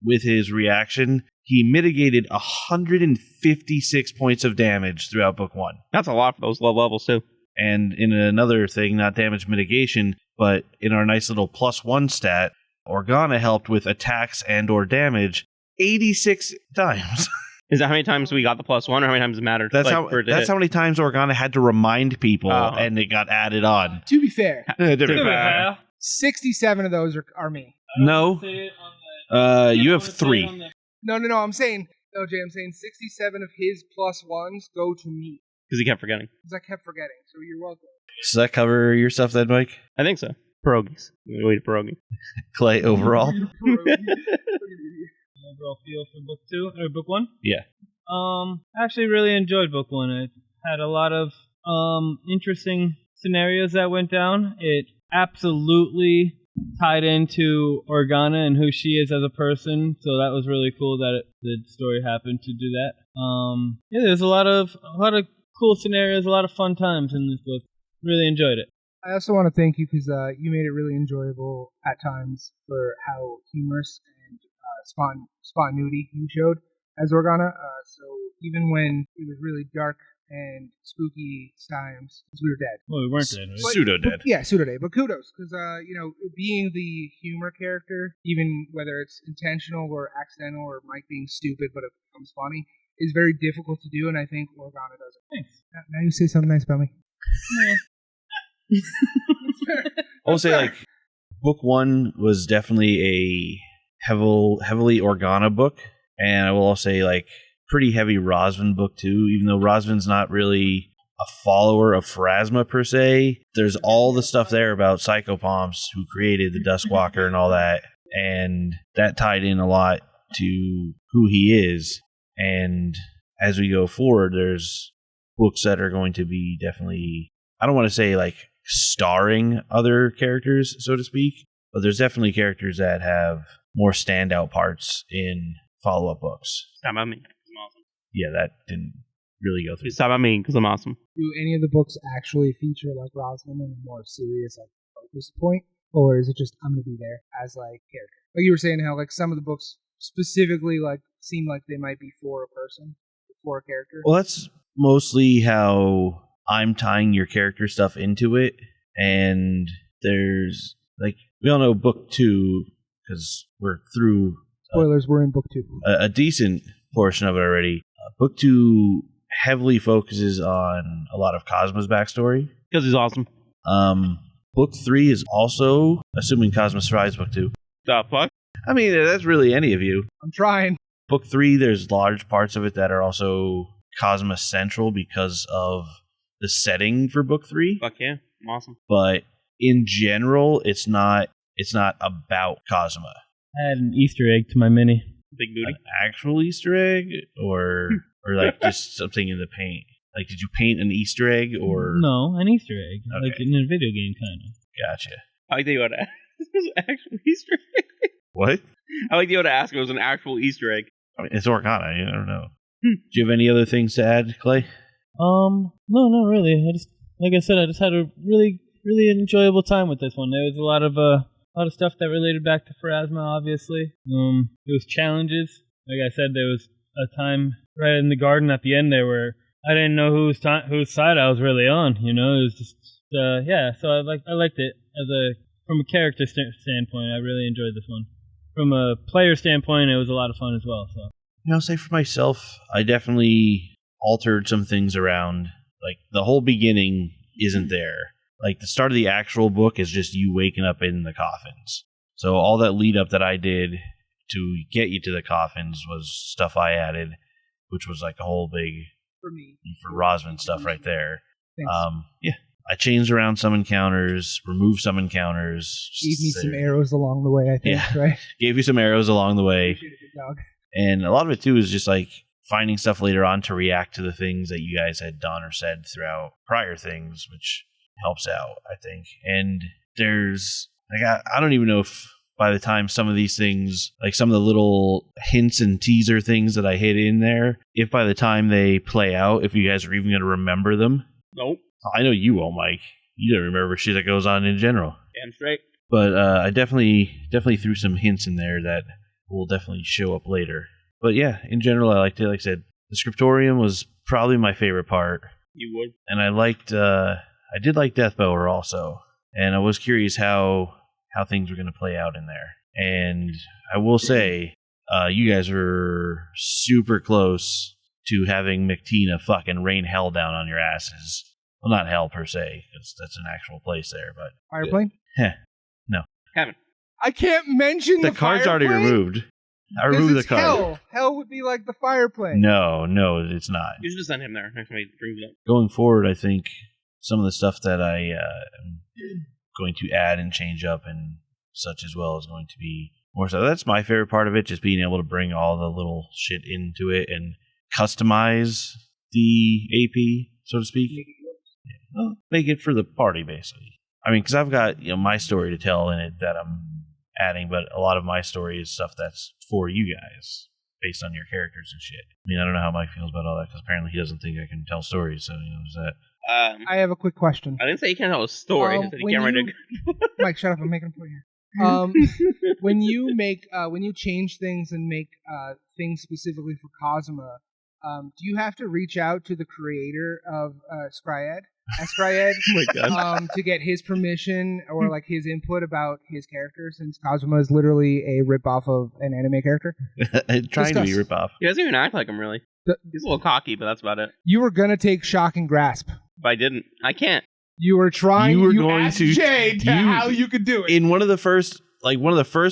A: with his reaction, he mitigated 156 points of damage throughout book 1.
C: That's a lot for those low levels too.
A: And in another thing, not damage mitigation, but in our nice little +1 stat, Organa helped with attacks and or damage 86 times.
C: Is that how many times we got the +1, or how many times it mattered?
A: That's
C: for it to hit?
A: how many times Organa had to remind people,
C: Oh.
A: and it got added on.
B: to be fair,
D: Yeah.
B: 67 of those are me.
A: No,
D: Say it on the-
A: you have
D: say it
A: 3.
D: on the-
B: No, I'm saying, no, Jay, I'm saying 67 of his +1s go to me.
C: Because he kept forgetting.
B: Because I kept forgetting, so you're welcome.
A: Does that cover your stuff then, Mike?
C: I think so. Pierogies. Wait, pierogi.
A: Clay, overall?
D: overall feel for book 2 or book 1?
A: Yeah.
D: Actually really enjoyed book 1. It had a lot of interesting scenarios that went down. It absolutely tied into Organa and who she is as a person, so that was really cool that the story happened to do that. Yeah, there's a lot of cool scenarios, a lot of fun times in this book. Really enjoyed it.
B: I also want to thank you because you made it really enjoyable at times for how humorous and spontaneity you showed as Organa. So even when it was really dark and spooky times because we were dead.
D: Well, we weren't dead, right?
A: Pseudo dead.
B: Yeah, pseudo dead. But kudos because being the humor character, even whether it's intentional or accidental or Mike being stupid, but it becomes funny, is very difficult to do, and I think Organa does it.
D: Thanks.
B: Now you say something nice about me.
A: I will say, like, book 1 was definitely a heavily Organa book, and I will also say, like, pretty heavy Rosvin book too, even though Rosvin's not really a follower of Pharasma per se. There's all the stuff there about Psychopomps, who created the Duskwalker and all that, and that tied in a lot to who he is. And as we go forward, there's books that are going to be definitely, I don't want to say like starring other characters, so to speak, but there's definitely characters that have more standout parts in follow-up books.
C: Stop about me, 'cause I'm awesome.
A: Yeah, that didn't really go through.
C: Stop about me, because I'm awesome.
B: Do any of the books actually feature like Rosalind in a more serious like focus point, or is it just I'm gonna be there as like character? Like you were saying, how like some of the books specifically like seem like they might be for a person, for a character.
A: Well, that's mostly how I'm tying your character stuff into it. And there's, like, we all know book 2, because we're through
B: Spoilers, we're in book 2.
A: a decent portion of it already. Book 2 heavily focuses on a lot of Cosmo's backstory.
C: Because he's awesome.
A: Book 3 is also, assuming Cosmo survives book 2.
C: The fuck?
A: I mean, that's really any of you.
B: I'm trying.
A: Book 3, there's large parts of it that are also Cosmo central because of the setting for book 3.
C: Fuck yeah, I'm awesome.
A: But in general, it's not about Cosmo.
D: I had an Easter egg to my mini.
C: Big booty.
A: An actual Easter egg, or like just something in the paint. Like, did you paint an Easter egg, or
D: No, an Easter egg.
A: Okay.
D: Like in a video game, kind of.
A: Gotcha.
C: I like that you ought to ask. It was an actual Easter egg.
A: What?
C: I like that you ought to ask if it was an actual Easter egg.
A: I mean, it's Organa. I don't know. Do you have any other things to add, Clay?
D: No, not really. I just, like I said, I just had a really, really enjoyable time with this one. There was a lot of stuff that related back to Pharasma, obviously. There was challenges. Like I said, there was a time right in the garden at the end there where I didn't know whose side I was really on. You know, it was just yeah. So I liked it from a character standpoint. I really enjoyed this one. From a player standpoint, it was a lot of fun as well. So,
A: You know, say for myself, I definitely altered some things around. Like, the whole beginning isn't there. Like, the start of the actual book is just you waking up in the coffins. So all that lead up that I did to get you to the coffins was stuff I added, which was like a whole big
B: For me.
A: for Rosman stuff right there.
B: Thanks.
A: Yeah, I changed around some encounters, removed some encounters.
B: Gave me some arrows along the way, I think,
A: Yeah.
B: right?
A: Gave you some arrows along the way.
B: Appreciate it, big dog.
A: And a lot of it, too, is just like finding stuff later on to react to the things that you guys had done or said throughout prior things, which helps out, I think. And there's, like, I don't even know if by the time some of these things, like some of the little hints and teaser things that I hid in there, if by the time they play out, if you guys are even going to remember them.
C: Nope.
A: I know you won't, Mike. You don't remember shit that goes on in general.
C: Damn straight.
A: But I definitely threw some hints in there that will definitely show up later. But yeah, in general, I liked it. Like I said, the scriptorium was probably my favorite part.
C: You would.
A: And I did like Deathbower also. And I was curious how things were going to play out in there. And I will say, you guys were super close to having McTina fucking rain hell down on your asses. Well, not hell per se, because that's an actual place there, but...
B: Fireplane?
A: No.
C: Haven't.
B: I can't mention
A: The card's already
B: fireplane?
A: removed. I removed the
B: it's
A: card.
B: Hell. Hell would be like the fireplane.
A: No, it's not.
C: You should just send him there next time he brings it up.
A: Going forward, I think some of the stuff that I am going to add and change up and such as well is going to be more so. That's my favorite part of it, just being able to bring all the little shit into it and customize the AP, so to speak. Well, make it for the party, basically. I mean, because I've got my story to tell in it that I'm adding, but a lot of my story is stuff that's for you guys, based on your characters and shit. I mean, I don't know how Mike feels about all that, because apparently he doesn't think I can tell stories, so, is that...
B: I have a quick question.
C: I didn't say you can't tell a story. I said you can't write a...
B: Mike, shut up. I'm making a point here. When you change things and make things specifically for Cosma, do you have to reach out to the creator of Skryed? Skryed,
C: Oh my god.
B: to get his permission or like his input about his character, since Kazuma is literally a ripoff of an anime character.
A: Trying to be
B: Discuss.
A: rip-off.
C: He doesn't even act like him, really. He's a little cocky, but that's about it.
B: You were gonna take Shock and Grasp.
C: If I didn't, I can't.
B: You were trying.
A: You were
B: you
A: going
B: asked
A: to-
B: Jay how you could do it.
A: In one of the first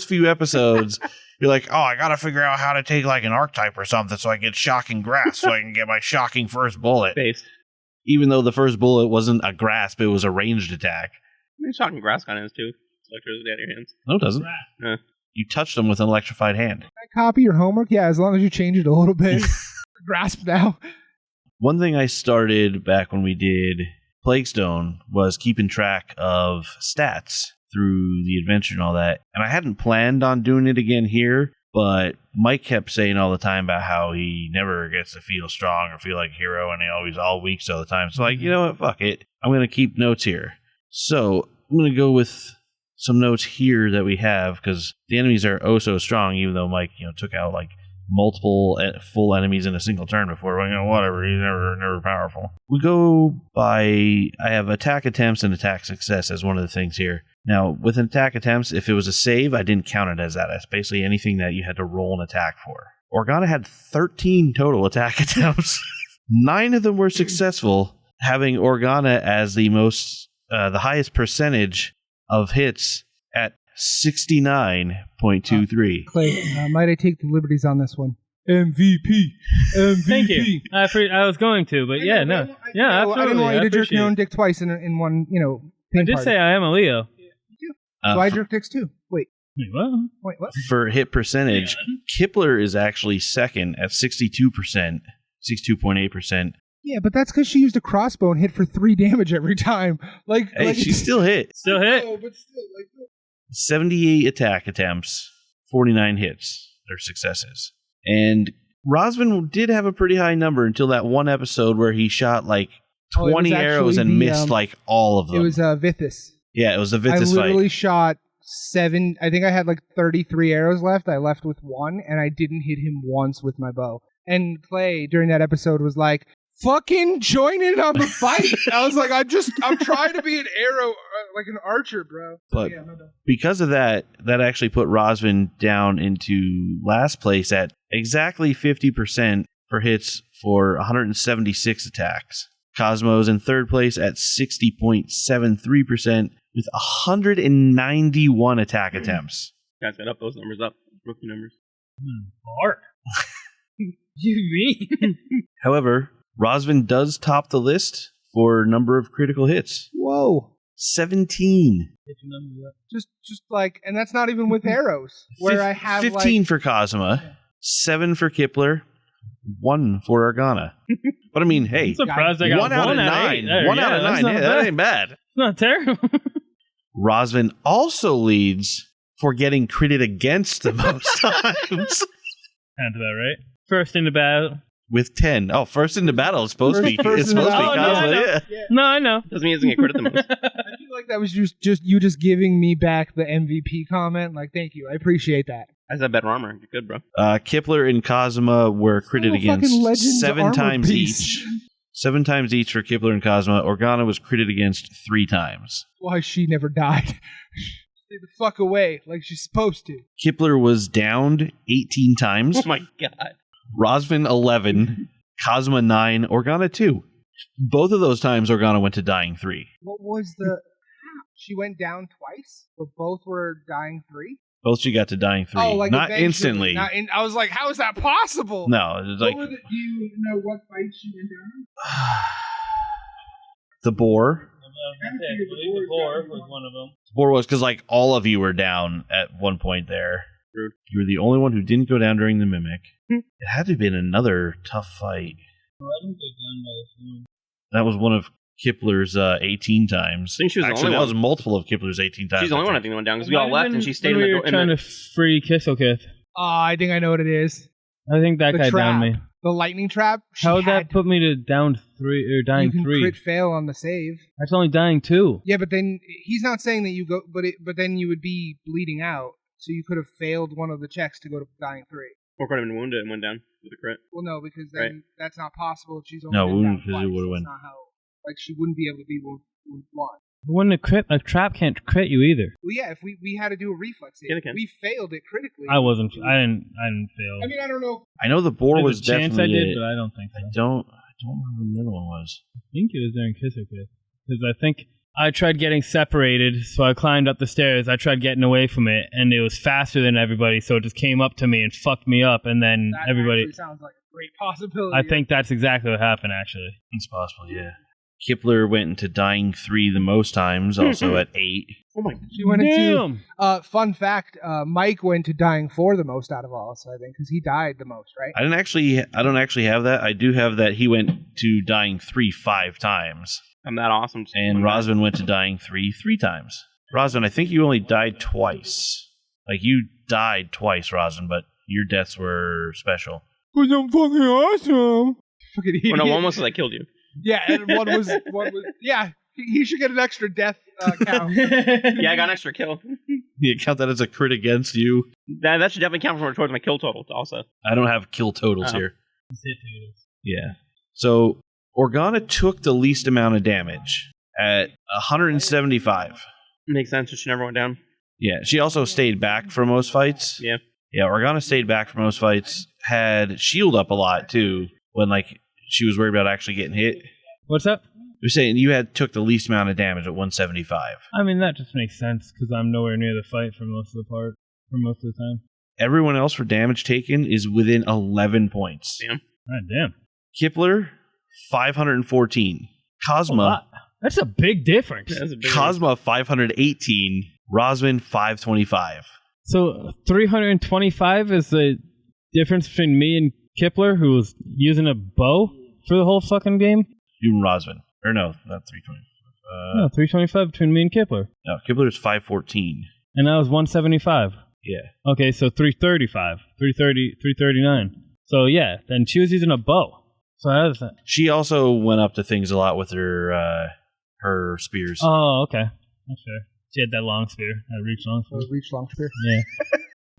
A: few episodes, you're like, oh, I gotta figure out how to take like an archetype or something so I get shocking grasp so I can get my shocking first bullet.
C: Based.
A: Even though the first bullet wasn't a grasp, it was a ranged attack.
C: I mean, shocking grass kind of is too. Electricity out of your hands.
A: No, it doesn't.
C: Yeah.
A: You touched them with an electrified hand.
B: Can I copy your homework? Yeah, as long as you change it a little bit. Grasp now.
A: One thing I started back when we did Plague Stone was keeping track of stats through the adventure and all that. And I hadn't planned on doing it again here, but Mike kept saying all the time about how he never gets to feel strong or feel like a hero, and he always all weak all the time. So like, you know what? Fuck it. I'm going to keep notes here. So I'm going to go with some notes here that we have, because the enemies are oh so strong, even though Mike, took out like multiple full enemies in a single turn before. Well, whatever, he's never powerful. We go by, I have attack attempts and attack success as one of the things here. Now, with an attack attempts, if it was a save, I didn't count it as that. It's basically anything that you had to roll an attack for. Organa had 13 total attack attempts. 9 of them were successful, having Organa as the highest percentage of hits at 69.23.
B: Clay, might I take the liberties on this one? MVP.
D: Thank you. I was going to, but yeah, no. Yeah, absolutely.
B: I didn't want you to jerk
D: appreciate
B: your own
D: it.
B: dick twice in one,
D: I
B: pin
D: did
B: party.
D: say I am a Leo.
B: So I jerk dicks too. Wait,
D: What?
B: what?
A: For hit percentage, Kipler is actually second at 62%, 62.8%.
B: Yeah, but that's because she used a crossbow and hit for 3 damage every time.
A: Hey, she still hit.
D: Still hit.
B: No, but still,
A: 78 attack attempts, 49 hits. They're successes. And Rosvin did have a pretty high number until that one episode where he shot like 20 arrows and missed like all of them.
B: It was Vithis.
A: Yeah, it was the
B: I
A: Vithis
B: literally
A: fight.
B: shot 7. I think I had like 33 arrows left. I left with 1, and I didn't hit him once with my bow. And Clay during that episode was like, "Fucking join in on the fight." I was like, I'm trying to be an arrow, like an archer, bro.
A: But
B: Yeah, my bad.
A: because of that actually put Rosvin down into last place at exactly 50% for hits for 176 attacks. Cosmo's in third place at 60.73% with 191 attack attempts.
C: Guys, got up those numbers up. Rookie numbers.
D: Bart. You mean?
A: However, Rosvin does top the list for number of critical hits.
B: Whoa.
A: 17.
B: Just like, and that's not even with arrows. Where I have
A: 15
B: like,
A: for Cosma, 7 for Kipler, 1 for Organa. But I mean, hey,
D: I'm surprised I got
A: 1 out of 9.
D: There,
A: 1 out of
D: that's
A: 9.
D: not
A: Hey, that
D: bad.
A: ain't bad.
D: It's not terrible.
A: Rosvin also leads for getting critted against the most times
D: Sounds about right. First in the battle.
A: with 10. Oh, first into battle. It's supposed to be.
B: First
A: It's
B: in the
A: supposed to be
D: battle. Oh, no, I
A: Cosmo.
D: know.
A: Yeah.
D: No, I know.
C: Doesn't mean he doesn't get credit the most.
B: I feel like that was just you giving me back the MVP comment. Like, thank you. I appreciate that.
C: I said better armor. You're good, bro.
A: Kipler and Cosma were critted
B: Still a fucking Legends
A: against 7
B: armor
A: times
B: piece.
A: each. 7 times each for Kipler and Cosma. Organa was critted against 3 times.
B: Why she never died. Stay the fuck away like she's supposed to.
A: Kipler was downed 18 times.
C: Oh my god.
A: Rosvin 11, Cosma 9, Organa 2. Both of those times Organa went to dying 3.
B: What was the... She went down twice, but both were dying 3?
A: Both she got to dying 3.
B: Oh, like
A: not
B: eventually,
A: instantly.
B: I was like, how is that possible?
A: No, it was like
B: Do you know what fight she went down?
A: the boar.
D: I believe the boar was one of them.
A: The boar was because like all of you were down at one point there.
C: Rude.
A: You were the only one who didn't go down during the mimic. It had to have been another tough fight.
D: I didn't get done by this one.
A: That was one of Kipler's 18 times.
C: I think she was the
A: Actually,
C: only
A: it
C: one.
A: was multiple of Kipler's 18 times.
C: She's the only one I think that went down because we all left and she stayed in
D: we
C: the
D: were
C: door.
D: trying to free Kisselkith.
B: I think I know what it is.
D: I think that
B: The
D: guy
B: trap.
D: downed me.
B: The lightning trap.
D: How would that put me to down 3 or dying
B: You can
D: 3?
B: crit fail on the save.
D: That's only dying 2.
B: Yeah, but then he's not saying that you go, but then you would be bleeding out, so you could have failed one of the checks to go to dying 3.
C: Or could have been wounded and went down with a crit.
B: Well, no, because then that's not possible if she's only
A: No,
B: been
A: wound
B: down
A: because
B: twice.
A: it would've
B: That's
A: went.
B: not how. Like, she wouldn't be able to be wound one.
D: Wouldn't a trap can't crit you either.
B: Well, yeah, if we had to do a reflex save,
C: Yeah, it can.
B: we failed it critically.
D: I didn't fail.
B: I mean, I don't know.
A: I know the boar
D: There's
A: was
D: a chance
A: definitely.
D: I did, but I don't think so.
A: I don't remember what the other one was.
D: I think it was during Kiss or Kiss. Because I think I tried getting separated, so I climbed up the stairs. I tried getting away from it, and it was faster than everybody, so it just came up to me and fucked me up, and then
B: That
D: everybody...
B: actually sounds like a great possibility.
D: I think that's exactly what happened, actually.
A: It's possible, yeah. Kipler went into dying 3 the most times, also at 8.
C: Oh my.
B: She went into.
D: Damn!
B: Fun fact: Mike went to dying 4 the most out of all us, I think, because he died the most, right?
A: I don't actually have that. I do have that he went to dying 3 5 times.
C: I'm that awesome.
A: And Rosvin went to dying 3 times. Rosvin, I think you only died twice. Like, you died twice, Rosvin, but your deaths were special.
B: Because I'm fucking awesome. Fucking idiot.
C: Well, no, one was that killed you.
B: Yeah, and one was. Yeah, he should get an extra death count.
C: Yeah, I got an extra kill.
A: You count that as a crit against you?
C: That should definitely count towards my kill total, also.
A: I don't have kill totals
C: Oh.
A: here. Yeah. So, Organa took the least amount of damage at 175.
C: Makes sense. She never went down.
A: Yeah, she also stayed back for most fights.
C: Yeah.
A: Yeah, Organa stayed back for most fights. Had shield up a lot, too, when, like, she was worried about actually getting hit.
D: What's up?
A: You're saying you took the least amount of damage at 175.
D: I mean, that just makes sense, because I'm nowhere near the fight for most of the time.
A: Everyone else for damage taken is within 11 points.
C: Damn.
D: God damn.
A: Kipler, 514.
D: A
A: Cosma,
D: lot. That's a big difference.
C: Yeah, that's a big
A: Cosma 518. Rosvin, 525.
D: So 325 is the difference between me and Kipler, who was using a bow for the whole fucking game?
A: You and Rosvin. Or no, not 325.
D: No, 325 between me and Kipler.
A: No, Kipler's 514.
D: And I was 175.
A: Yeah.
D: Okay, so 335. 339. So yeah, then she was using a bow. So I was...
A: She also went up to things a lot with her spears.
D: Oh, okay. That's fair. She had that long spear, that reach long spear.
B: Reach long spear.
D: Yeah.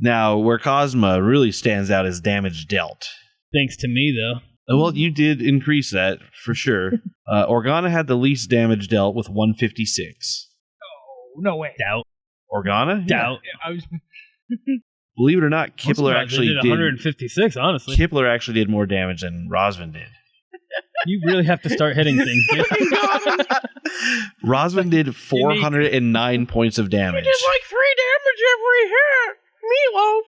A: Now, where Cosma really stands out is damage dealt.
D: Thanks to me, though.
A: Well, you did increase that, for sure. Organa had the least damage dealt with 156.
B: Oh, no way.
D: Doubt.
A: Organa?
D: Doubt.
B: Yeah, I was.
A: Believe it or not,
D: I'm
A: Kipler
D: surprised
A: actually
D: they did 156, honestly.
A: Kipler actually did more damage than Rosvin did.
D: You really have to start hitting things, dude.
A: Rosvin did 409 points of damage.
C: like 3 damage every hit. Meatloaf.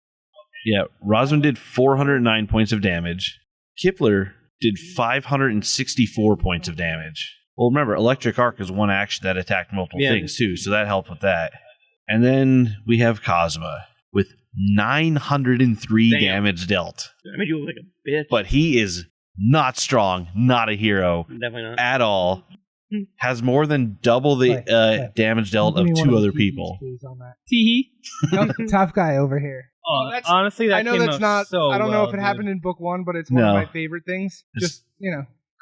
A: Yeah, Rosvin did 409 points of damage. Kipler did 564 points of damage. Well, remember, Electric Arc is one action that attacked multiple things, too, so that helped with that. And then we have Cosma with 903 damage dealt.
C: I made you look like a bitch.
A: But he is not strong, not a hero
C: Definitely not.
A: at all. Has more than double the damage dealt of 2 other people.
D: Tee.
B: Tough guy over here.
D: Oh, honestly, that
B: I know
D: came
B: that's
D: out
B: not.
D: so
B: I don't know
D: well,
B: if it
D: dude.
B: happened in book 1, but it's one of my favorite things.
A: It's-
B: Just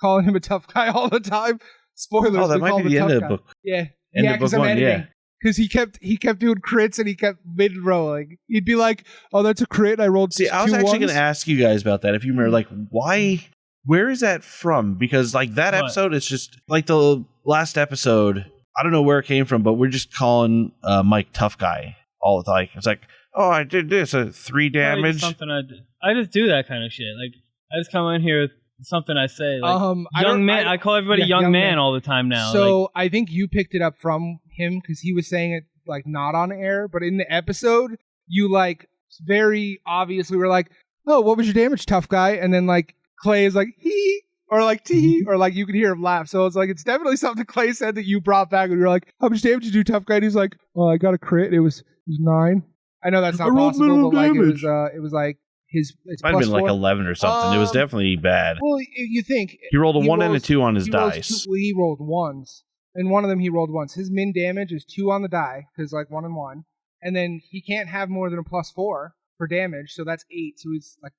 B: calling him a tough guy all the time. Spoilers.
A: Oh, that
B: we
A: might
B: call
A: be
B: him
A: the
B: a
A: end
B: tough
A: of the
B: guy.
A: book.
B: Yeah,
A: End
B: yeah,
A: of
B: because
A: book
B: I'm
A: 1,
B: editing.
A: yeah.
B: Because he kept doing crits and he kept mid rolling. He'd be like, "Oh, that's a crit. I rolled."
A: See, I was
B: 2
A: actually
B: ones."
A: going to ask you guys about that. If you remember, like, why? Where is that from? Because, like, that
D: What?
A: episode, it's just like the last episode. I don't know where it came from, but we're just calling Mike tough guy all the time. It's like, oh, I did this, 3
D: Probably
A: damage.
D: Something I did. I just do that kind of shit. Like, I just come in here with something I say. Like, young man. I call everybody young man all the time now.
B: So
D: like,
B: I think you picked it up from him because he was saying it like not on air, but in the episode, you like very obviously were like, "Oh, what was your damage, tough guy?" And then like Clay is like, "Hee," or like "tee," or like you could hear him laugh. So it's like it's definitely something Clay said that you brought back, and you're like, "How much damage did you do, tough guy?" And he's like, "Oh, I got a crit. It was 9." I know that's not
A: I rolled
B: possible,
A: minimum
B: but like
A: damage.
B: it was like it's
A: Might have been like
B: +4.
A: 11 or something. It was definitely bad.
B: Well, you think
A: He rolled a 1 and a
B: rolls-
A: 2 on his
B: he rolls
A: dice.
B: he rolled ones, and one of them he rolled once. His min damage is 2 on the die because like 1 and 1, and then he can't have more than a +4 for damage, so that's 8. So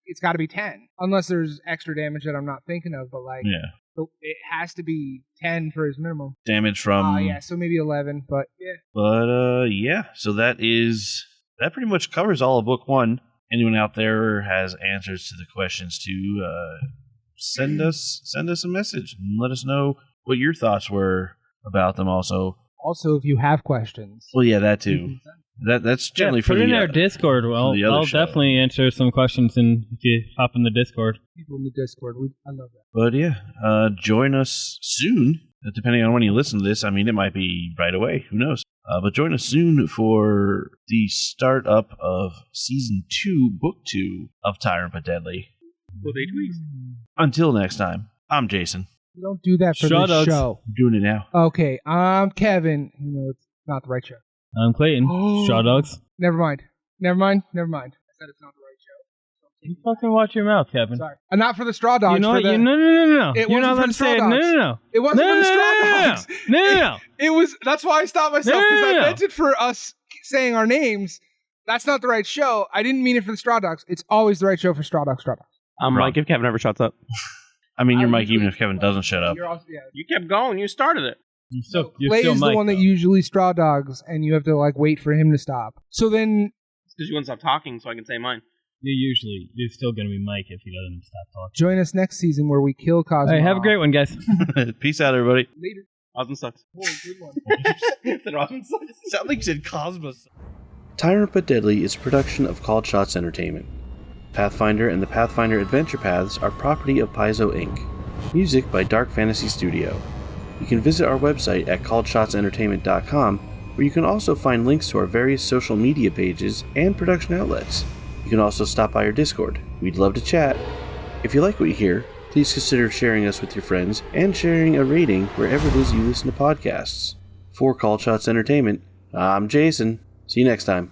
B: it's got to be 10, unless there's extra damage that I'm not thinking of. But like,
A: Yeah.
B: so it has to be 10 for his minimum.
A: Damage from.
B: Yeah, so maybe 11, but yeah.
A: But yeah, so that pretty much covers all of book 1. anyone out there has answers to the questions to send us a message and let us know what your thoughts were about them. Also,
B: if you have questions.
A: Well, yeah, that too. That's generally for
D: put
A: the
D: in our Discord. Well, I'll definitely answer some questions if you hop in the Discord.
B: People in the Discord, I love that.
A: But yeah, join us soon. Depending on when you listen to this, I mean, it might be right away. Who knows? But join us soon for the start up of Season 2, Book 2 of Tyrant but Deadly.
C: Well, 8 weeks.
A: Until next time, I'm Jason.
B: You don't do that for the show.
A: I'm doing it now.
B: Okay, I'm Kevin. It's not the right show.
D: I'm Clayton. Straw Dogs.
B: Never mind. I said it's not the right show.
D: You fucking watch your mouth, Kevin.
B: Sorry. Not for the Straw Dogs.
D: You know what?
B: No.
D: It
B: You're not
D: allowed to say it. No.
B: It wasn't for the Straw Dogs.
D: No.
B: It was. That's why I stopped myself, because I meant it for us saying our names. That's not the right show. I didn't mean it for the Straw Dogs. It's always the right show for Straw Dogs.
C: I'm Mike if Kevin ever shuts up.
A: I mean, you're Mike even if Kevin doesn't shut up.
C: You kept going. You started it.
B: Clay is the one that usually Straw Dogs, and you have to wait for him to stop. So then,
C: because you wouldn't stop talking, so I can say mine.
D: You're still going to be Mike if he doesn't stop talking.
B: Join us next season where we kill Cosmo.
D: Hey, have a great one, guys.
A: Peace out, everybody.
B: Later.
C: Osmond sucks.
B: Oh, good one.
C: Osmond sucks.
A: Sounds like you said Cosmos. Tyrant but Deadly is a production of Called Shots Entertainment. Pathfinder and the Pathfinder Adventure Paths are property of Paizo Inc. Music by Dark Fantasy Studio. You can visit our website at calledshotsentertainment.com, where you can also find links to our various social media pages and production outlets. You can also stop by our Discord. We'd love to chat. If you like what you hear, please consider sharing us with your friends and sharing a rating wherever it is you listen to podcasts. For Called Shots Entertainment, I'm Jason. See you next time.